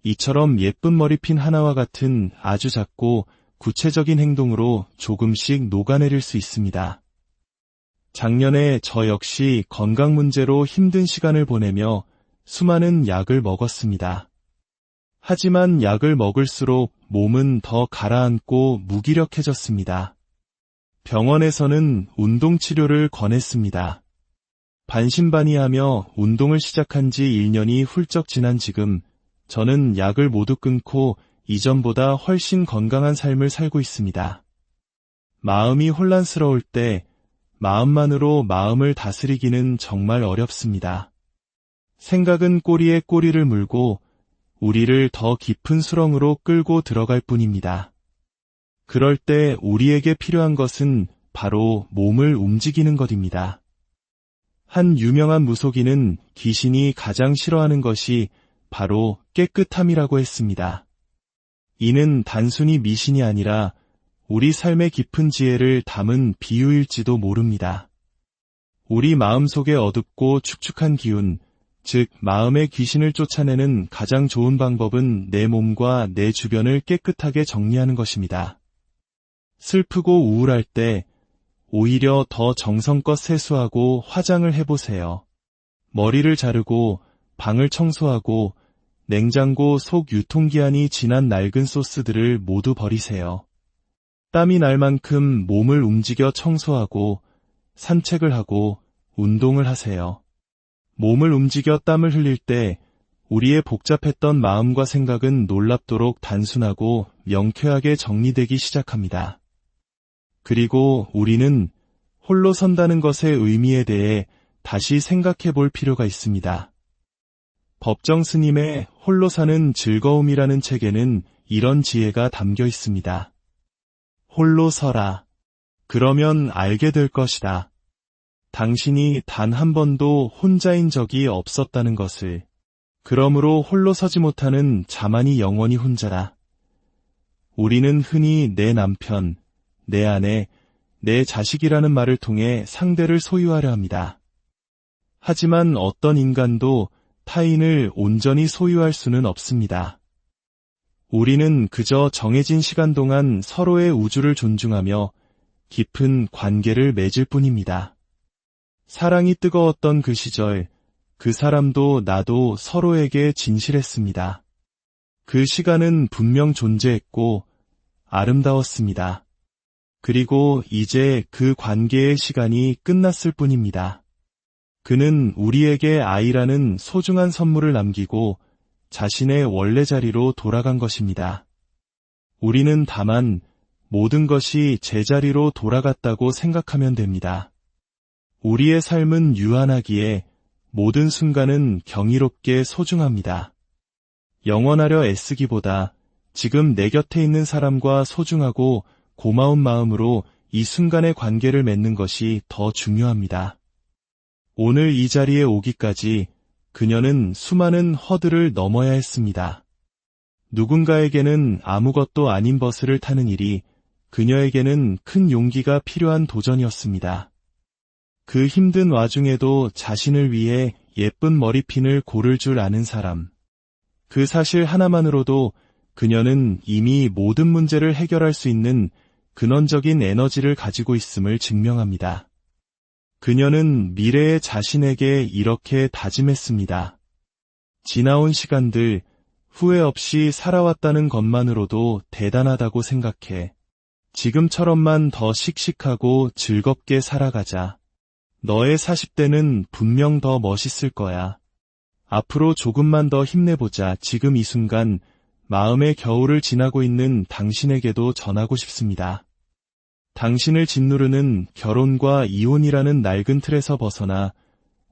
이처럼 예쁜 머리핀 하나와 같은 아주 작고 구체적인 행동으로 조금씩 녹아내릴 수 있습니다. 작년에 저 역시 건강 문제로 힘든 시간을 보내며 수많은 약을 먹었습니다. 하지만 약을 먹을수록 몸은 더 가라앉고 무기력해졌습니다. 병원에서는 운동치료를 권했습니다. 반신반의하며 운동을 시작한 지 1년이 훌쩍 지난 지금 저는 약을 모두 끊고 이전보다 훨씬 건강한 삶을 살고 있습니다. 마음이 혼란스러울 때 마음만으로 마음을 다스리기는 정말 어렵습니다. 생각은 꼬리에 꼬리를 물고 우리를 더 깊은 수렁으로 끌고 들어갈 뿐입니다. 그럴 때 우리에게 필요한 것은 바로 몸을 움직이는 것입니다. 한 유명한 무속인은 귀신이 가장 싫어하는 것이 바로 깨끗함이라고 했습니다. 이는 단순히 미신이 아니라 우리 삶의 깊은 지혜를 담은 비유일지도 모릅니다. 우리 마음속의 어둡고 축축한 기운, 즉 마음의 귀신을 쫓아내는 가장 좋은 방법은 내 몸과 내 주변을 깨끗하게 정리하는 것입니다. 슬프고 우울할 때 오히려 더 정성껏 세수하고 화장을 해보세요. 머리를 자르고 방을 청소하고 냉장고 속 유통기한이 지난 낡은 소스들을 모두 버리세요. 땀이 날 만큼 몸을 움직여 청소하고 산책을 하고 운동을 하세요. 몸을 움직여 땀을 흘릴 때 우리의 복잡했던 마음과 생각은 놀랍도록 단순하고 명쾌하게 정리되기 시작합니다. 그리고 우리는 홀로 선다는 것의 의미에 대해 다시 생각해 볼 필요가 있습니다. 법정 스님의 홀로 사는 즐거움이라는 책에는 이런 지혜가 담겨 있습니다. 홀로 서라. 그러면 알게 될 것이다. 당신이 단 한 번도 혼자인 적이 없었다는 것을. 그러므로 홀로 서지 못하는 자만이 영원히 혼자다. 우리는 흔히 내 남편, 내 아내, 내 자식이라는 말을 통해 상대를 소유하려 합니다. 하지만 어떤 인간도 타인을 온전히 소유할 수는 없습니다. 우리는 그저 정해진 시간 동안 서로의 우주를 존중하며 깊은 관계를 맺을 뿐입니다. 사랑이 뜨거웠던 그 시절, 그 사람도 나도 서로에게 진실했습니다. 그 시간은 분명 존재했고 아름다웠습니다. 그리고 이제 그 관계의 시간이 끝났을 뿐입니다. 그는 우리에게 아이라는 소중한 선물을 남기고 자신의 원래 자리로 돌아간 것입니다. 우리는 다만 모든 것이 제자리로 돌아갔다고 생각하면 됩니다. 우리의 삶은 유한하기에 모든 순간은 경이롭게 소중합니다. 영원하려 애쓰기보다 지금 내 곁에 있는 사람과 소중하고 고마운 마음으로 이 순간의 관계를 맺는 것이 더 중요합니다. 오늘 이 자리에 오기까지 그녀는 수많은 허들을 넘어야 했습니다. 누군가에게는 아무것도 아닌 버스를 타는 일이 그녀에게는 큰 용기가 필요한 도전이었습니다. 그 힘든 와중에도 자신을 위해 예쁜 머리핀을 고를 줄 아는 사람. 그 사실 하나만으로도 그녀는 이미 모든 문제를 해결할 수 있는 근원적인 에너지를 가지고 있음을 증명합니다. 그녀는 미래의 자신에게 이렇게 다짐했습니다. 지나온 시간들, 후회 없이 살아왔다는 것만으로도 대단하다고 생각해. 지금처럼만 더 씩씩하고 즐겁게 살아가자. 너의 40대는 분명 더 멋있을 거야. 앞으로 조금만 더 힘내보자. 지금 이 순간 마음의 겨울을 지나고 있는 당신에게도 전하고 싶습니다. 당신을 짓누르는 결혼과 이혼이라는 낡은 틀에서 벗어나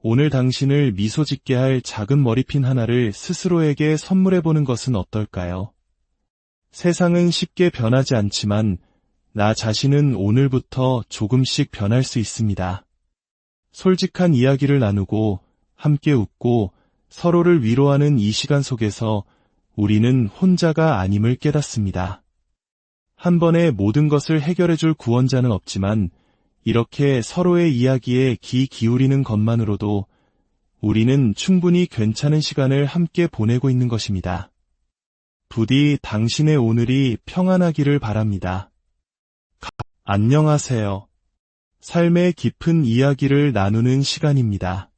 오늘 당신을 미소 짓게 할 작은 머리핀 하나를 스스로에게 선물해보는 것은 어떨까요? 세상은 쉽게 변하지 않지만 나 자신은 오늘부터 조금씩 변할 수 있습니다. 솔직한 이야기를 나누고 함께 웃고 서로를 위로하는 이 시간 속에서 우리는 혼자가 아님을 깨닫습니다. 한 번에 모든 것을 해결해줄 구원자는 없지만 이렇게 서로의 이야기에 귀 기울이는 것만으로도 우리는 충분히 괜찮은 시간을 함께 보내고 있는 것입니다. 부디 당신의 오늘이 평안하기를 바랍니다. 안녕하세요. 삶의 깊은 이야기를 나누는 시간입니다.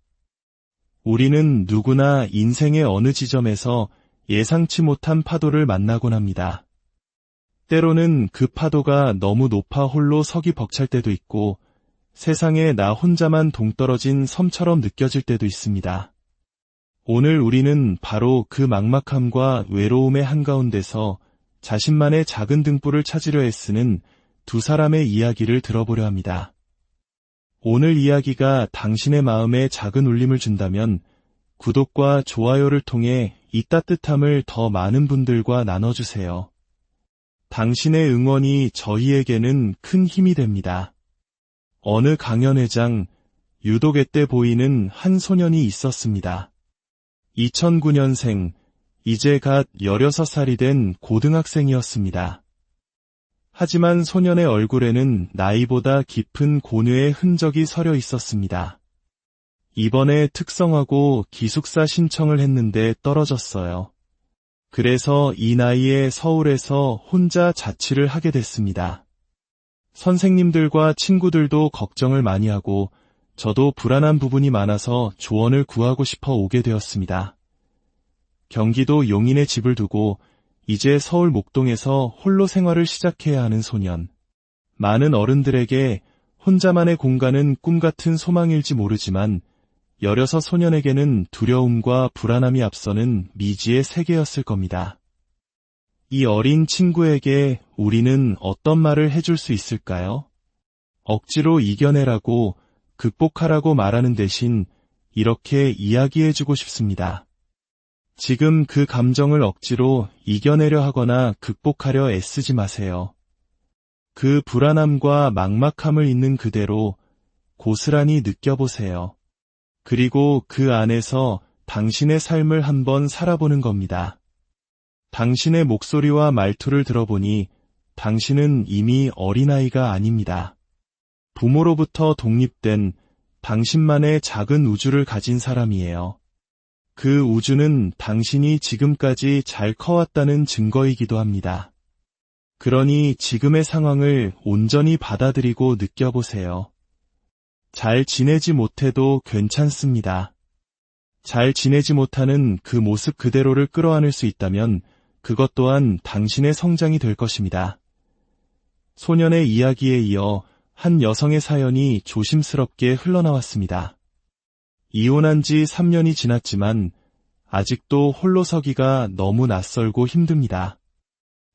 우리는 누구나 인생의 어느 지점에서 예상치 못한 파도를 만나곤 합니다. 때로는 그 파도가 너무 높아 홀로 서기 벅찰 때도 있고 세상에 나 혼자만 동떨어진 섬처럼 느껴질 때도 있습니다. 오늘 우리는 바로 그 막막함과 외로움의 한가운데서 자신만의 작은 등불을 찾으려 애쓰는 두 사람의 이야기를 들어보려 합니다. 오늘 이야기가 당신의 마음에 작은 울림을 준다면 구독과 좋아요를 통해 이 따뜻함을 더 많은 분들과 나눠주세요. 당신의 응원이 저희에게는 큰 힘이 됩니다. 어느 강연회장, 유독 애때 보이는 한 소년이 있었습니다. 2009년생, 이제 갓 16살이 된 고등학생이었습니다. 하지만 소년의 얼굴에는 나이보다 깊은 고뇌의 흔적이 서려 있었습니다. 이번에 특성화고 기숙사 신청을 했는데 떨어졌어요. 그래서 이 나이에 서울에서 혼자 자취를 하게 됐습니다. 선생님들과 친구들도 걱정을 많이 하고 저도 불안한 부분이 많아서 조언을 구하고 싶어 오게 되었습니다. 경기도 용인에 집을 두고 이제 서울 목동에서 홀로 생활을 시작해야 하는 소년. 많은 어른들에게 혼자만의 공간은 꿈같은 소망일지 모르지만 16 소년에게는 두려움과 불안함이 앞서는 미지의 세계였을 겁니다. 이 어린 친구에게 우리는 어떤 말을 해줄 수 있을까요? 억지로 이겨내라고, 극복하라고 말하는 대신 이렇게 이야기해주고 싶습니다. 지금 그 감정을 억지로 이겨내려 하거나 극복하려 애쓰지 마세요. 그 불안함과 막막함을 있는 그대로 고스란히 느껴보세요. 그리고 그 안에서 당신의 삶을 한번 살아보는 겁니다. 당신의 목소리와 말투를 들어보니 당신은 이미 어린아이가 아닙니다. 부모로부터 독립된 당신만의 작은 우주를 가진 사람이에요. 그 우주는 당신이 지금까지 잘 커왔다는 증거이기도 합니다. 그러니 지금의 상황을 온전히 받아들이고 느껴보세요. 잘 지내지 못해도 괜찮습니다. 잘 지내지 못하는 그 모습 그대로를 끌어안을 수 있다면 그것 또한 당신의 성장이 될 것입니다. 소년의 이야기에 이어 한 여성의 사연이 조심스럽게 흘러나왔습니다. 이혼한 지 3년이 지났지만 아직도 홀로 서기가 너무 낯설고 힘듭니다.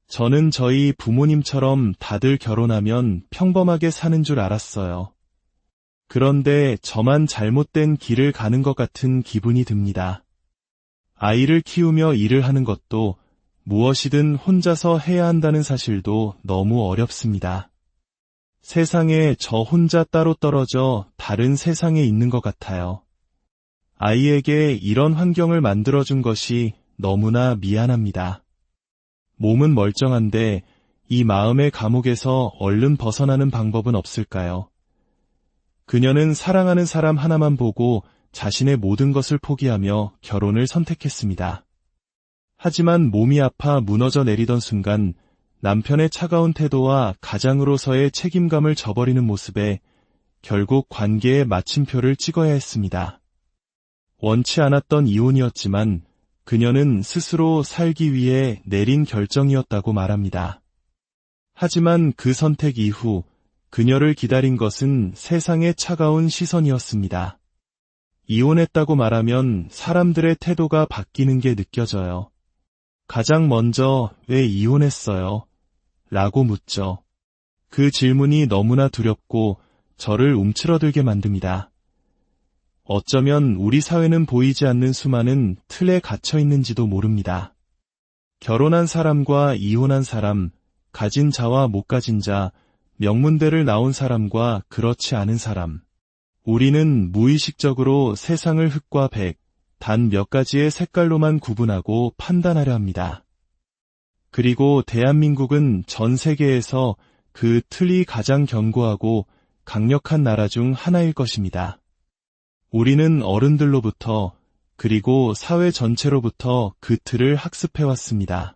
저는 저희 부모님처럼 다들 결혼하면 평범하게 사는 줄 알았어요. 그런데 저만 잘못된 길을 가는 것 같은 기분이 듭니다. 아이를 키우며 일을 하는 것도 무엇이든 혼자서 해야 한다는 사실도 너무 어렵습니다. 세상에 저 혼자 따로 떨어져 다른 세상에 있는 것 같아요. 아이에게 이런 환경을 만들어준 것이 너무나 미안합니다. 몸은 멀쩡한데 이 마음의 감옥에서 얼른 벗어나는 방법은 없을까요? 그녀는 사랑하는 사람 하나만 보고 자신의 모든 것을 포기하며 결혼을 선택했습니다. 하지만 몸이 아파 무너져 내리던 순간 남편의 차가운 태도와 가장으로서의 책임감을 저버리는 모습에 결국 관계의 마침표를 찍어야 했습니다. 원치 않았던 이혼이었지만 그녀는 스스로 살기 위해 내린 결정이었다고 말합니다. 하지만 그 선택 이후 그녀를 기다린 것은 세상의 차가운 시선이었습니다. 이혼했다고 말하면 사람들의 태도가 바뀌는 게 느껴져요. 가장 먼저 왜 이혼했어요? 라고 묻죠. 그 질문이 너무나 두렵고 저를 움츠러들게 만듭니다. 어쩌면 우리 사회는 보이지 않는 수많은 틀에 갇혀 있는지도 모릅니다. 결혼한 사람과 이혼한 사람, 가진 자와 못 가진 자, 명문대를 나온 사람과 그렇지 않은 사람. 우리는 무의식적으로 세상을 흑과 백, 단 몇 가지의 색깔로만 구분하고 판단하려 합니다. 그리고 대한민국은 전 세계에서 그 틀이 가장 견고하고 강력한 나라 중 하나일 것입니다. 우리는 어른들로부터 그리고 사회 전체로부터 그 틀을 학습해왔습니다.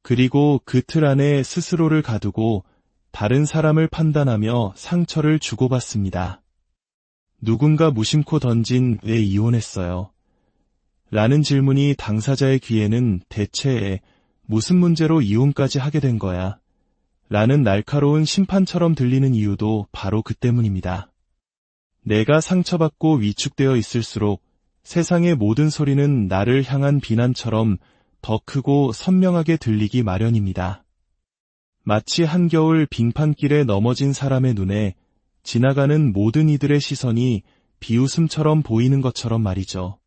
그리고 그 틀 안에 스스로를 가두고 다른 사람을 판단하며 상처를 주고받습니다. 누군가 무심코 던진 "왜 이혼했어요?" 라는 질문이 당사자의 귀에는 대체 무슨 문제로 이혼까지 하게 된 거야? 라는 날카로운 심판처럼 들리는 이유도 바로 그 때문입니다. 내가 상처받고 위축되어 있을수록 세상의 모든 소리는 나를 향한 비난처럼 더 크고 선명하게 들리기 마련입니다. 마치 한겨울 빙판길에 넘어진 사람의 눈에 지나가는 모든 이들의 시선이 비웃음처럼 보이는 것처럼 말이죠.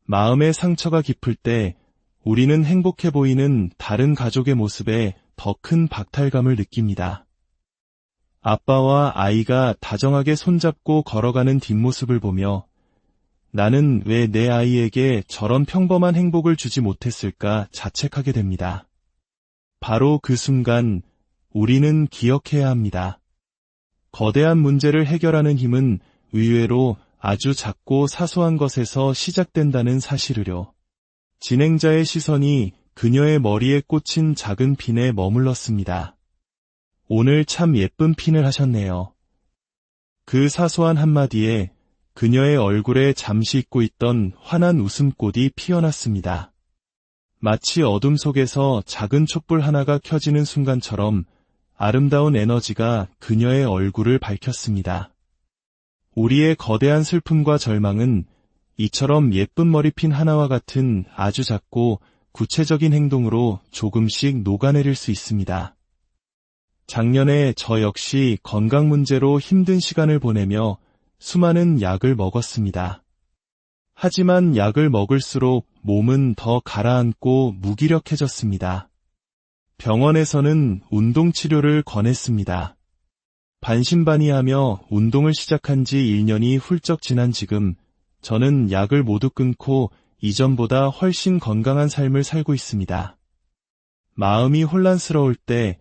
마음의 상처가 깊을 때 우리는 행복해 보이는 다른 가족의 모습에 더 큰 박탈감을 느낍니다. 아빠와 아이가 다정하게 손잡고 걸어가는 뒷모습을 보며 나는 왜 내 아이에게 저런 평범한 행복을 주지 못했을까 자책하게 됩니다. 바로 그 순간 우리는 기억해야 합니다. 거대한 문제를 해결하는 힘은 의외로 아주 작고 사소한 것에서 시작된다는 사실을요. 진행자의 시선이 그녀의 머리에 꽂힌 작은 핀에 머물렀습니다. 오늘 참 예쁜 핀을 하셨네요. 그 사소한 한마디에 그녀의 얼굴에 잠시 잊고 있던 환한 웃음꽃이 피어났습니다. 마치 어둠 속에서 작은 촛불 하나가 켜지는 순간처럼 아름다운 에너지가 그녀의 얼굴을 밝혔습니다. 우리의 거대한 슬픔과 절망은 이처럼 예쁜 머리핀 하나와 같은 아주 작고 구체적인 행동으로 조금씩 녹아내릴 수 있습니다. 작년에 저 역시 건강 문제로 힘든 시간을 보내며 수많은 약을 먹었습니다. 하지만 약을 먹을수록 몸은 더 가라앉고 무기력해졌습니다. 병원에서는 운동 치료를 권했습니다. 반신반의하며 운동을 시작한 지 1년이 훌쩍 지난 지금 저는 약을 모두 끊고 이전보다 훨씬 건강한 삶을 살고 있습니다. 마음이 혼란스러울 때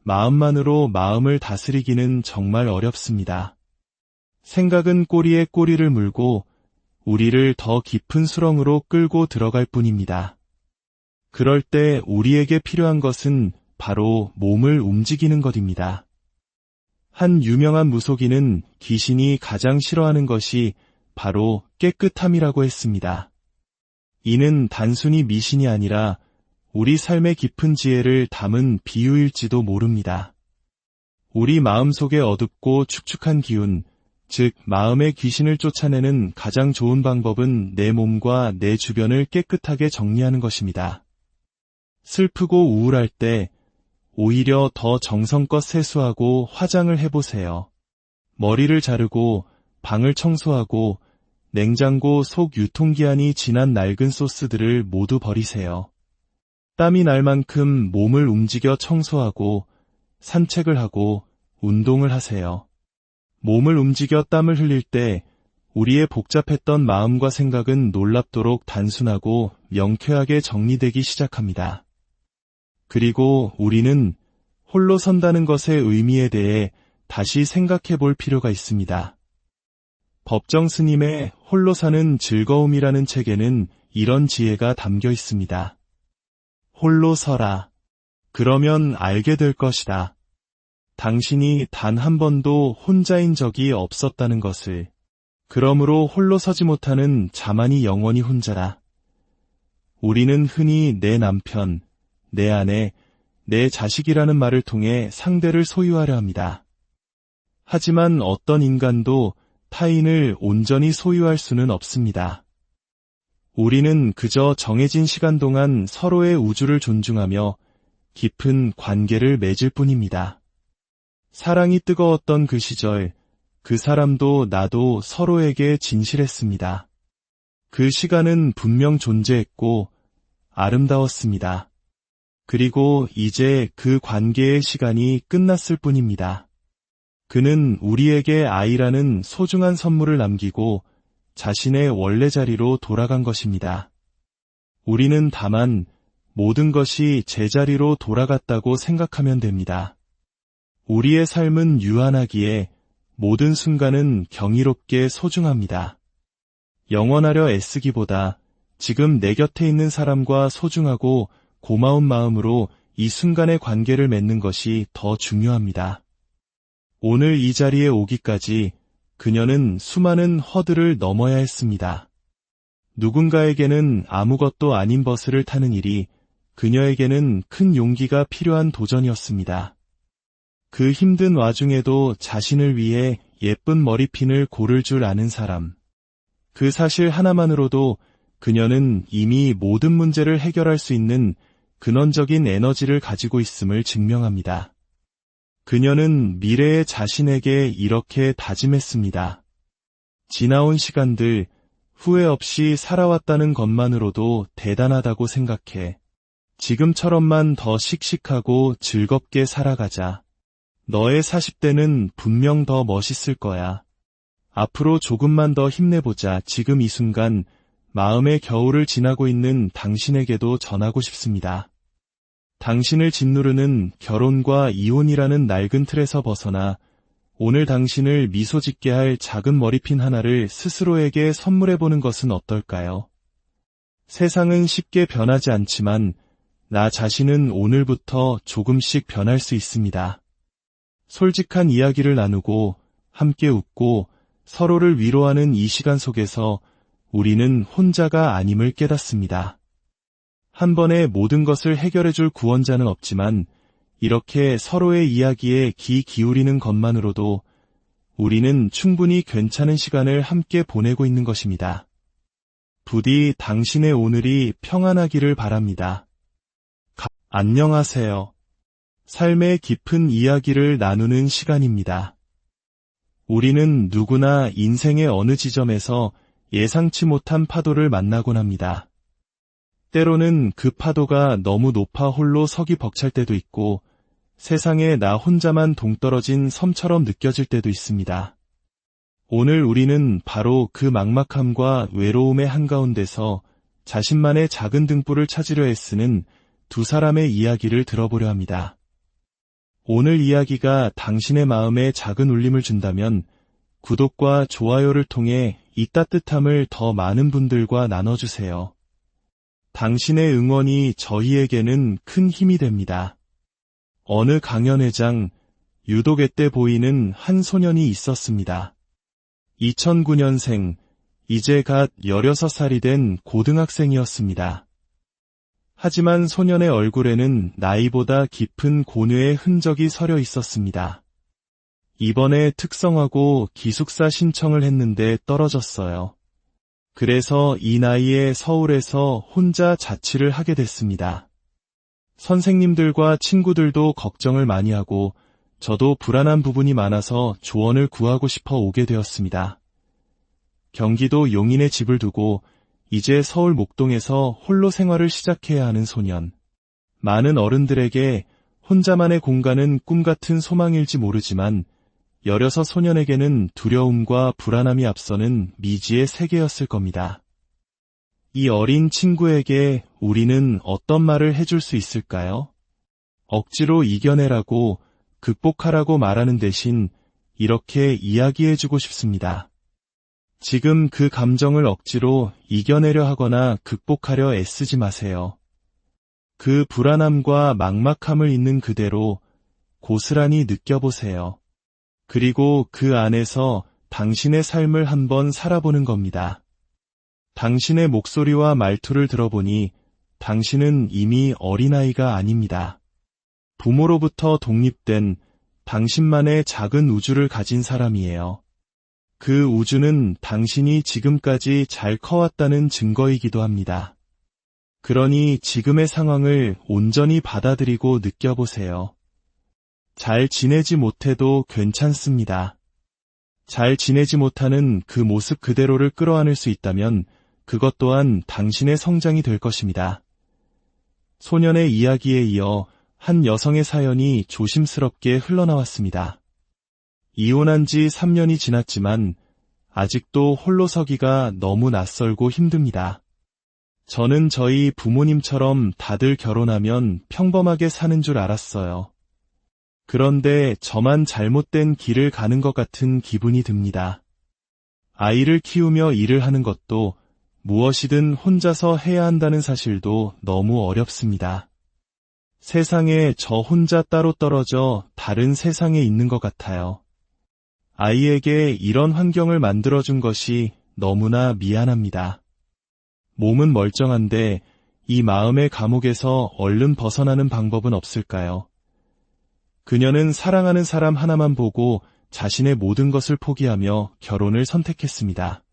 마음만으로 마음을 다스리기는 정말 어렵습니다. 생각은 꼬리에 꼬리를 물고 우리를 더 깊은 수렁으로 끌고 들어갈 뿐입니다. 그럴 때 우리에게 필요한 것은 바로 몸을 움직이는 것입니다. 한 유명한 무속인은 귀신이 가장 싫어하는 것이 바로 깨끗함이라고 했습니다. 이는 단순히 미신이 아니라 우리 삶의 깊은 지혜를 담은 비유일지도 모릅니다. 우리 마음속에 어둡고 축축한 기운, 즉 마음의 귀신을 쫓아내는 가장 좋은 방법은 내 몸과 내 주변을 깨끗하게 정리하는 것입니다. 슬프고 우울할 때 오히려 더 정성껏 세수하고 화장을 해보세요. 머리를 자르고 방을 청소하고 냉장고 속 유통기한이 지난 낡은 소스들을 모두 버리세요. 땀이 날 만큼 몸을 움직여 청소하고 산책을 하고 운동을 하세요. 몸을 움직여 땀을 흘릴 때 우리의 복잡했던 마음과 생각은 놀랍도록 단순하고 명쾌하게 정리되기 시작합니다. 그리고 우리는 홀로 선다는 것의 의미에 대해 다시 생각해 볼 필요가 있습니다. 법정 스님의 홀로 사는 즐거움이라는 책에는 이런 지혜가 담겨 있습니다. 홀로 서라. 그러면 알게 될 것이다. 당신이 단 한 번도 혼자인 적이 없었다는 것을. 그러므로 홀로 서지 못하는 자만이 영원히 혼자라. 우리는 흔히 내 남편, 내 아내, 내 자식이라는 말을 통해 상대를 소유하려 합니다. 하지만 어떤 인간도 타인을 온전히 소유할 수는 없습니다. 우리는 그저 정해진 시간 동안 서로의 우주를 존중하며 깊은 관계를 맺을 뿐입니다. 사랑이 뜨거웠던 그 시절, 그 사람도 나도 서로에게 진실했습니다. 그 시간은 분명 존재했고 아름다웠습니다. 그리고 이제 그 관계의 시간이 끝났을 뿐입니다. 그는 우리에게 아이라는 소중한 선물을 남기고 자신의 원래 자리로 돌아간 것입니다. 우리는 다만 모든 것이 제자리로 돌아갔다고 생각하면 됩니다. 우리의 삶은 유한하기에 모든 순간은 경이롭게 소중합니다. 영원하려 애쓰기보다 지금 내 곁에 있는 사람과 소중하고 고마운 마음으로 이 순간의 관계를 맺는 것이 더 중요합니다. 오늘 이 자리에 오기까지 그녀는 수많은 허들을 넘어야 했습니다. 누군가에게는 아무것도 아닌 버스를 타는 일이 그녀에게는 큰 용기가 필요한 도전이었습니다. 그 힘든 와중에도 자신을 위해 예쁜 머리핀을 고를 줄 아는 사람. 그 사실 하나만으로도 그녀는 이미 모든 문제를 해결할 수 있는 근원적인 에너지를 가지고 있음을 증명합니다. 그녀는 미래의 자신에게 이렇게 다짐했습니다. 지나온 시간들, 후회 없이 살아왔다는 것만으로도 대단하다고 생각해. 지금처럼만 더 씩씩하고 즐겁게 살아가자. 너의 40대는 분명 더 멋있을 거야. 앞으로 조금만 더 힘내보자. 지금 이 순간 마음의 겨울을 지나고 있는 당신에게도 전하고 싶습니다. 당신을 짓누르는 결혼과 이혼이라는 낡은 틀에서 벗어나 오늘 당신을 미소 짓게 할 작은 머리핀 하나를 스스로에게 선물해보는 것은 어떨까요? 세상은 쉽게 변하지 않지만 나 자신은 오늘부터 조금씩 변할 수 있습니다. 솔직한 이야기를 나누고 함께 웃고 서로를 위로하는 이 시간 속에서 우리는 혼자가 아님을 깨닫습니다. 한 번에 모든 것을 해결해줄 구원자는 없지만 이렇게 서로의 이야기에 귀 기울이는 것만으로도 우리는 충분히 괜찮은 시간을 함께 보내고 있는 것입니다. 부디 당신의 오늘이 평안하기를 바랍니다. 안녕하세요. 삶의 깊은 이야기를 나누는 시간입니다. 우리는 누구나 인생의 어느 지점에서 예상치 못한 파도를 만나곤 합니다. 때로는 그 파도가 너무 높아 홀로 서기 벅찰 때도 있고 세상에 나 혼자만 동떨어진 섬처럼 느껴질 때도 있습니다. 오늘 우리는 바로 그 막막함과 외로움의 한가운데서 자신만의 작은 등불을 찾으려 애쓰는 두 사람의 이야기를 들어보려 합니다. 오늘 이야기가 당신의 마음에 작은 울림을 준다면 구독과 좋아요를 통해 이 따뜻함을 더 많은 분들과 나눠주세요. 당신의 응원이 저희에게는 큰 힘이 됩니다. 어느 강연회장, 유독 앳돼 보이는 한 소년이 있었습니다. 2009년생, 이제 갓 16살이 된 고등학생이었습니다. 하지만 소년의 얼굴에는 나이보다 깊은 고뇌의 흔적이 서려 있었습니다. 이번에 특성화고 기숙사 신청을 했는데 떨어졌어요. 그래서 이 나이에 서울에서 혼자 자취를 하게 됐습니다. 선생님들과 친구들도 걱정을 많이 하고 저도 불안한 부분이 많아서 조언을 구하고 싶어 오게 되었습니다. 경기도 용인에 집을 두고 이제 서울 목동에서 홀로 생활을 시작해야 하는 소년. 많은 어른들에게 혼자만의 공간은 꿈같은 소망일지 모르지만 16 소년에게는 두려움과 불안함이 앞서는 미지의 세계였을 겁니다. 이 어린 친구에게 우리는 어떤 말을 해줄 수 있을까요? 억지로 이겨내라고, 극복하라고 말하는 대신 이렇게 이야기해주고 싶습니다. 지금 그 감정을 억지로 이겨내려 하거나 극복하려 애쓰지 마세요. 그 불안함과 막막함을 있는 그대로 고스란히 느껴보세요. 그리고 그 안에서 당신의 삶을 한번 살아보는 겁니다. 당신의 목소리와 말투를 들어보니 당신은 이미 어린아이가 아닙니다. 부모로부터 독립된 당신만의 작은 우주를 가진 사람이에요. 그 우주는 당신이 지금까지 잘 커왔다는 증거이기도 합니다. 그러니 지금의 상황을 온전히 받아들이고 느껴보세요. 잘 지내지 못해도 괜찮습니다. 잘 지내지 못하는 그 모습 그대로를 끌어안을 수 있다면 그것 또한 당신의 성장이 될 것입니다. 소년의 이야기에 이어 한 여성의 사연이 조심스럽게 흘러나왔습니다. 이혼한 지 3년이 지났지만 아직도 홀로 서기가 너무 낯설고 힘듭니다. 저는 저희 부모님처럼 다들 결혼하면 평범하게 사는 줄 알았어요. 그런데 저만 잘못된 길을 가는 것 같은 기분이 듭니다. 아이를 키우며 일을 하는 것도 무엇이든 혼자서 해야 한다는 사실도 너무 어렵습니다. 세상에 저 혼자 따로 떨어져 다른 세상에 있는 것 같아요. 아이에게 이런 환경을 만들어준 것이 너무나 미안합니다. 몸은 멀쩡한데 이 마음의 감옥에서 얼른 벗어나는 방법은 없을까요? 그녀는 사랑하는 사람 하나만 보고 자신의 모든 것을 포기하며 결혼을 선택했습니다.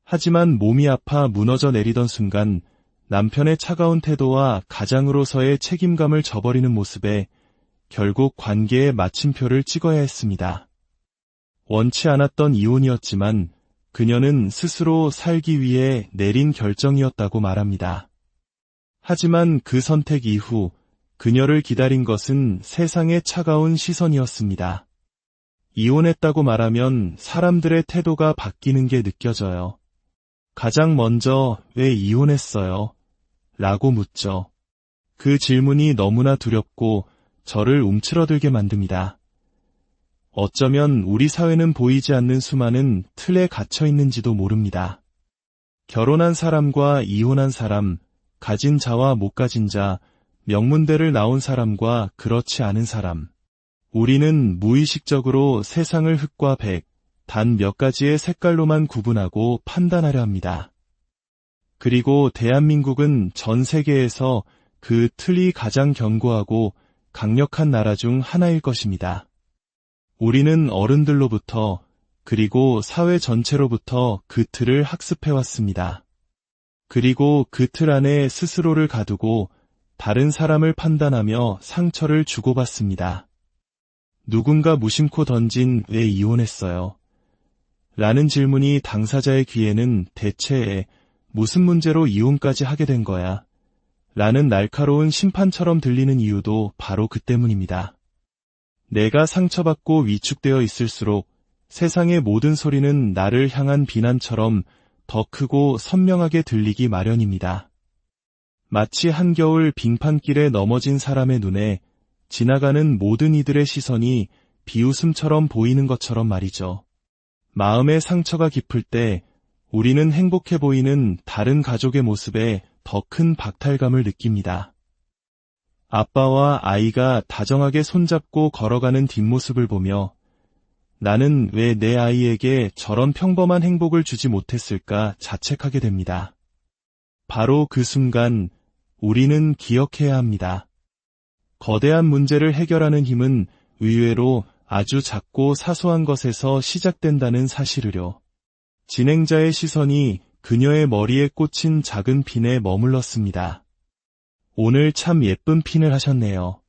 하지만 몸이 아파 무너져 내리던 순간 남편의 차가운 태도와 가장으로서의 책임감을 저버리는 모습에 결국 관계의 마침표를 찍어야 했습니다. 원치 않았던 이혼이었지만 그녀는 스스로 살기 위해 내린 결정이었다고 말합니다. 하지만 그 선택 이후 그녀를 기다린 것은 세상의 차가운 시선이었습니다. 이혼했다고 말하면 사람들의 태도가 바뀌는 게 느껴져요. 가장 먼저 왜 이혼했어요? 라고 묻죠. 그 질문이 너무나 두렵고 저를 움츠러들게 만듭니다. 어쩌면 우리 사회는 보이지 않는 수많은 틀에 갇혀 있는지도 모릅니다. 결혼한 사람과 이혼한 사람, 가진 자와 못 가진 자, 명문대를 나온 사람과 그렇지 않은 사람. 우리는 무의식적으로 세상을 흑과 백, 단 몇 가지의 색깔로만 구분하고 판단하려 합니다. 그리고 대한민국은 전 세계에서 그 틀이 가장 견고하고 강력한 나라 중 하나일 것입니다. 우리는 어른들로부터 그리고 사회 전체로부터 그 틀을 학습해왔습니다. 그리고 그 틀 안에 스스로를 가두고 다른 사람을 판단하며 상처를 주고받습니다. 누군가 무심코 던진 왜 이혼했어요? 라는 질문이 당사자의 귀에는 대체 무슨 문제로 이혼까지 하게 된 거야? 라는 날카로운 심판처럼 들리는 이유도 바로 그 때문입니다. 내가 상처받고 위축되어 있을수록 세상의 모든 소리는 나를 향한 비난처럼 더 크고 선명하게 들리기 마련입니다. 마치 한겨울 빙판길에 넘어진 사람의 눈에 지나가는 모든 이들의 시선이 비웃음처럼 보이는 것처럼 말이죠. 마음의 상처가 깊을 때 우리는 행복해 보이는 다른 가족의 모습에 더 큰 박탈감을 느낍니다. 아빠와 아이가 다정하게 손잡고 걸어가는 뒷모습을 보며 나는 왜 내 아이에게 저런 평범한 행복을 주지 못했을까 자책하게 됩니다. 바로 그 순간 우리는 기억해야 합니다. 거대한 문제를 해결하는 힘은 의외로 아주 작고 사소한 것에서 시작된다는 사실을요. 진행자의 시선이 그녀의 머리에 꽂힌 작은 핀에 머물렀습니다. 오늘 참 예쁜 핀을 하셨네요.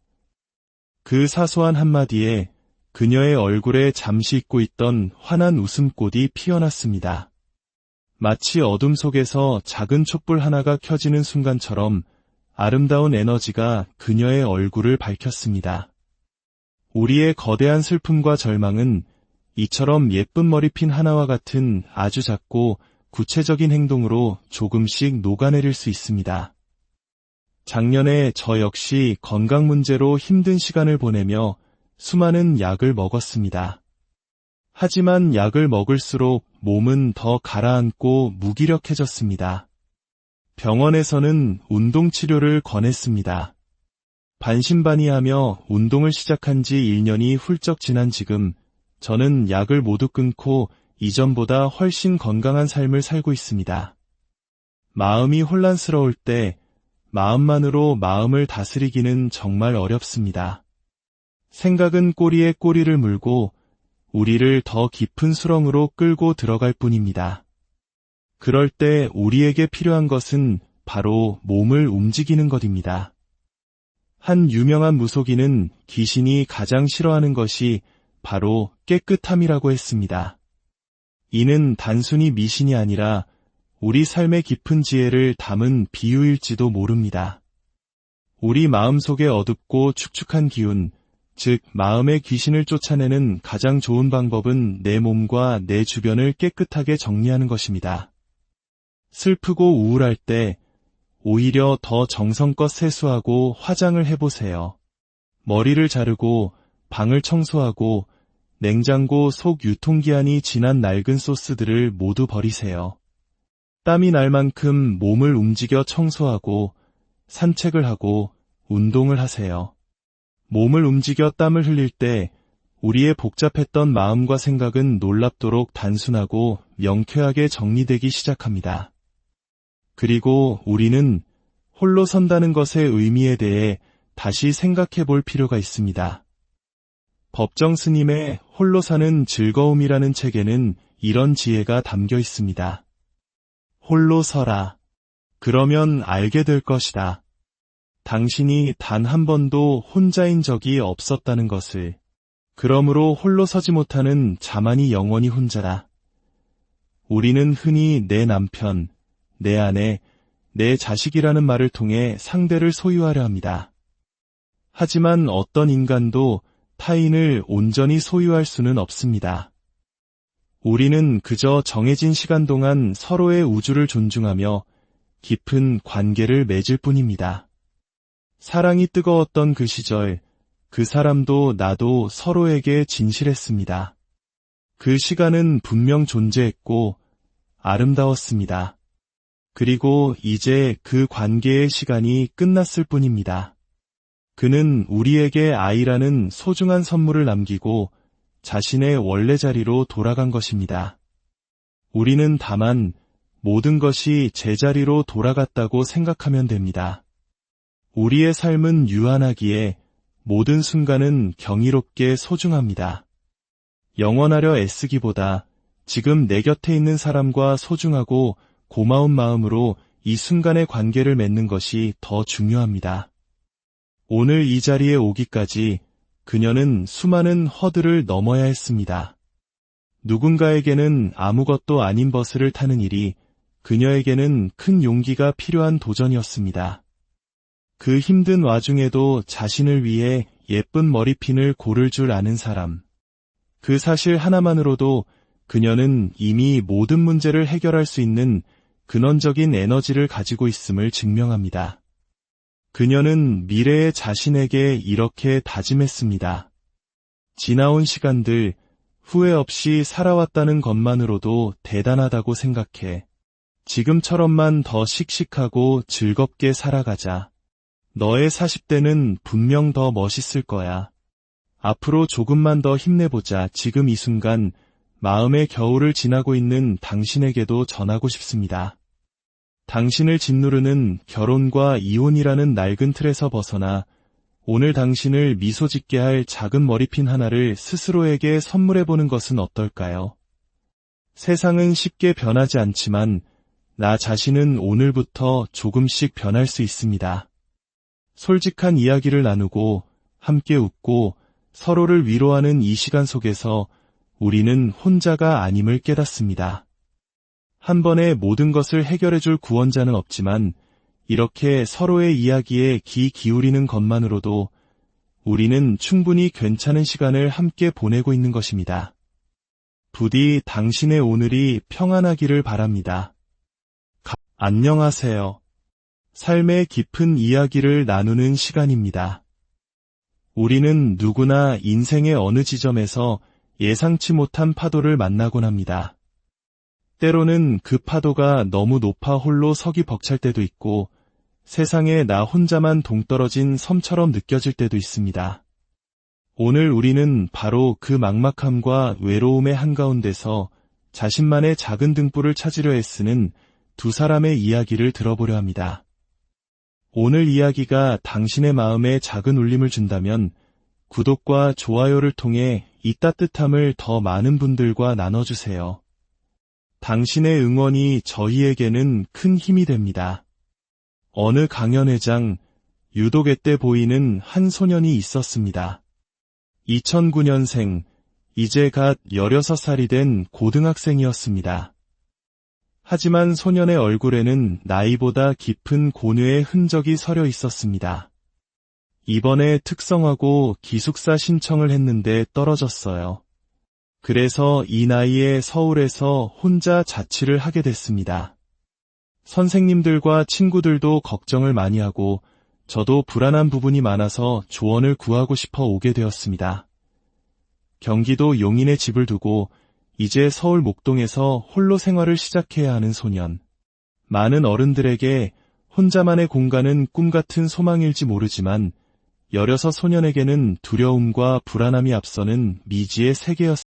그 사소한 한마디에 그녀의 얼굴에 잠시 잊고 있던 환한 웃음꽃이 피어났습니다. 마치 어둠 속에서 작은 촛불 하나가 켜지는 순간처럼 아름다운 에너지가 그녀의 얼굴을 밝혔습니다. 우리의 거대한 슬픔과 절망은 이처럼 예쁜 머리핀 하나와 같은 아주 작고 구체적인 행동으로 조금씩 녹아내릴 수 있습니다. 작년에 저 역시 건강 문제로 힘든 시간을 보내며 수많은 약을 먹었습니다. 하지만 약을 먹을수록 몸은 더 가라앉고 무기력해졌습니다. 병원에서는 운동 치료를 권했습니다. 반신반의하며 운동을 시작한 지 1년이 훌쩍 지난 지금 저는 약을 모두 끊고 이전보다 훨씬 건강한 삶을 살고 있습니다. 마음이 혼란스러울 때 마음만으로 마음을 다스리기는 정말 어렵습니다. 생각은 꼬리에 꼬리를 물고 우리를 더 깊은 수렁으로 끌고 들어갈 뿐입니다. 그럴 때 우리에게 필요한 것은 바로 몸을 움직이는 것입니다. 한 유명한 무속인은 귀신이 가장 싫어하는 것이 바로 깨끗함이라고 했습니다. 이는 단순히 미신이 아니라 우리 삶의 깊은 지혜를 담은 비유일지도 모릅니다. 우리 마음속의 어둡고 축축한 기운, 즉 마음의 귀신을 쫓아내는 가장 좋은 방법은 내 몸과 내 주변을 깨끗하게 정리하는 것입니다. 슬프고 우울할 때 오히려 더 정성껏 세수하고 화장을 해보세요. 머리를 자르고 방을 청소하고 냉장고 속 유통기한이 지난 낡은 소스들을 모두 버리세요. 땀이 날 만큼 몸을 움직여 청소하고 산책을 하고 운동을 하세요. 몸을 움직여 땀을 흘릴 때 우리의 복잡했던 마음과 생각은 놀랍도록 단순하고 명쾌하게 정리되기 시작합니다. 그리고 우리는 홀로 선다는 것의 의미에 대해 다시 생각해 볼 필요가 있습니다. 법정 스님의 홀로 사는 즐거움이라는 책에는 이런 지혜가 담겨 있습니다. 홀로 서라. 그러면 알게 될 것이다. 당신이 단 한 번도 혼자인 적이 없었다는 것을. 그러므로 홀로 서지 못하는 자만이 영원히 혼자다. 우리는 흔히 내 남편, 내 아내, 내 자식이라는 말을 통해 상대를 소유하려 합니다. 하지만 어떤 인간도 타인을 온전히 소유할 수는 없습니다. 우리는 그저 정해진 시간 동안 서로의 우주를 존중하며 깊은 관계를 맺을 뿐입니다. 사랑이 뜨거웠던 그 시절, 그 사람도 나도 서로에게 진실했습니다. 그 시간은 분명 존재했고 아름다웠습니다. 그리고 이제 그 관계의 시간이 끝났을 뿐입니다. 그는 우리에게 아이라는 소중한 선물을 남기고 자신의 원래 자리로 돌아간 것입니다. 우리는 다만 모든 것이 제자리로 돌아갔다고 생각하면 됩니다. 우리의 삶은 유한하기에 모든 순간은 경이롭게 소중합니다. 영원하려 애쓰기보다 지금 내 곁에 있는 사람과 소중하고 고마운 마음으로 이 순간의 관계를 맺는 것이 더 중요합니다. 오늘 이 자리에 오기까지 그녀는 수많은 허들을 넘어야 했습니다. 누군가에게는 아무것도 아닌 버스를 타는 일이 그녀에게는 큰 용기가 필요한 도전이었습니다. 그 힘든 와중에도 자신을 위해 예쁜 머리핀을 고를 줄 아는 사람. 그 사실 하나만으로도 그녀는 이미 모든 문제를 해결할 수 있는 근원적인 에너지를 가지고 있음을 증명합니다. 그녀는 미래의 자신에게 이렇게 다짐했습니다. 지나온 시간들, 후회 없이 살아왔다는 것만으로도 대단하다고 생각해. 지금처럼만 더 씩씩하고 즐겁게 살아가자. 너의 40대는 분명 더 멋있을 거야. 앞으로 조금만 더 힘내보자. 지금 이 순간 마음의 겨울을 지나고 있는 당신에게도 전하고 싶습니다. 당신을 짓누르는 결혼과 이혼이라는 낡은 틀에서 벗어나 오늘 당신을 미소 짓게 할 작은 머리핀 하나를 스스로에게 선물해보는 것은 어떨까요? 세상은 쉽게 변하지 않지만 나 자신은 오늘부터 조금씩 변할 수 있습니다. 솔직한 이야기를 나누고 함께 웃고 서로를 위로하는 이 시간 속에서 우리는 혼자가 아님을 깨닫습니다. 한 번에 모든 것을 해결해줄 구원자는 없지만 이렇게 서로의 이야기에 귀 기울이는 것만으로도 우리는 충분히 괜찮은 시간을 함께 보내고 있는 것입니다. 부디 당신의 오늘이 평안하기를 바랍니다. 안녕하세요. 삶의 깊은 이야기를 나누는 시간입니다. 우리는 누구나 인생의 어느 지점에서 예상치 못한 파도를 만나곤 합니다. 때로는 그 파도가 너무 높아 홀로 서기 벅찰 때도 있고 세상에 나 혼자만 동떨어진 섬처럼 느껴질 때도 있습니다. 오늘 우리는 바로 그 막막함과 외로움의 한가운데서 자신만의 작은 등불을 찾으려 애쓰는 두 사람의 이야기를 들어보려 합니다. 오늘 이야기가 당신의 마음에 작은 울림을 준다면 구독과 좋아요를 통해 이 따뜻함을 더 많은 분들과 나눠주세요. 당신의 응원이 저희에게는 큰 힘이 됩니다. 어느 강연회장, 유독 앳돼 보이는 한 소년이 있었습니다. 2009년생, 이제 갓 16살이 된 고등학생이었습니다. 하지만 소년의 얼굴에는 나이보다 깊은 고뇌의 흔적이 서려 있었습니다. 이번에 특성화고 기숙사 신청을 했는데 떨어졌어요. 그래서 이 나이에 서울에서 혼자 자취를 하게 됐습니다. 선생님들과 친구들도 걱정을 많이 하고 저도 불안한 부분이 많아서 조언을 구하고 싶어 오게 되었습니다. 경기도 용인에 집을 두고 이제 서울 목동에서 홀로 생활을 시작해야 하는 소년. 많은 어른들에게 혼자만의 공간은 꿈같은 소망일지 모르지만 16 소년에게는 두려움과 불안함이 앞서는 미지의 세계였습니다.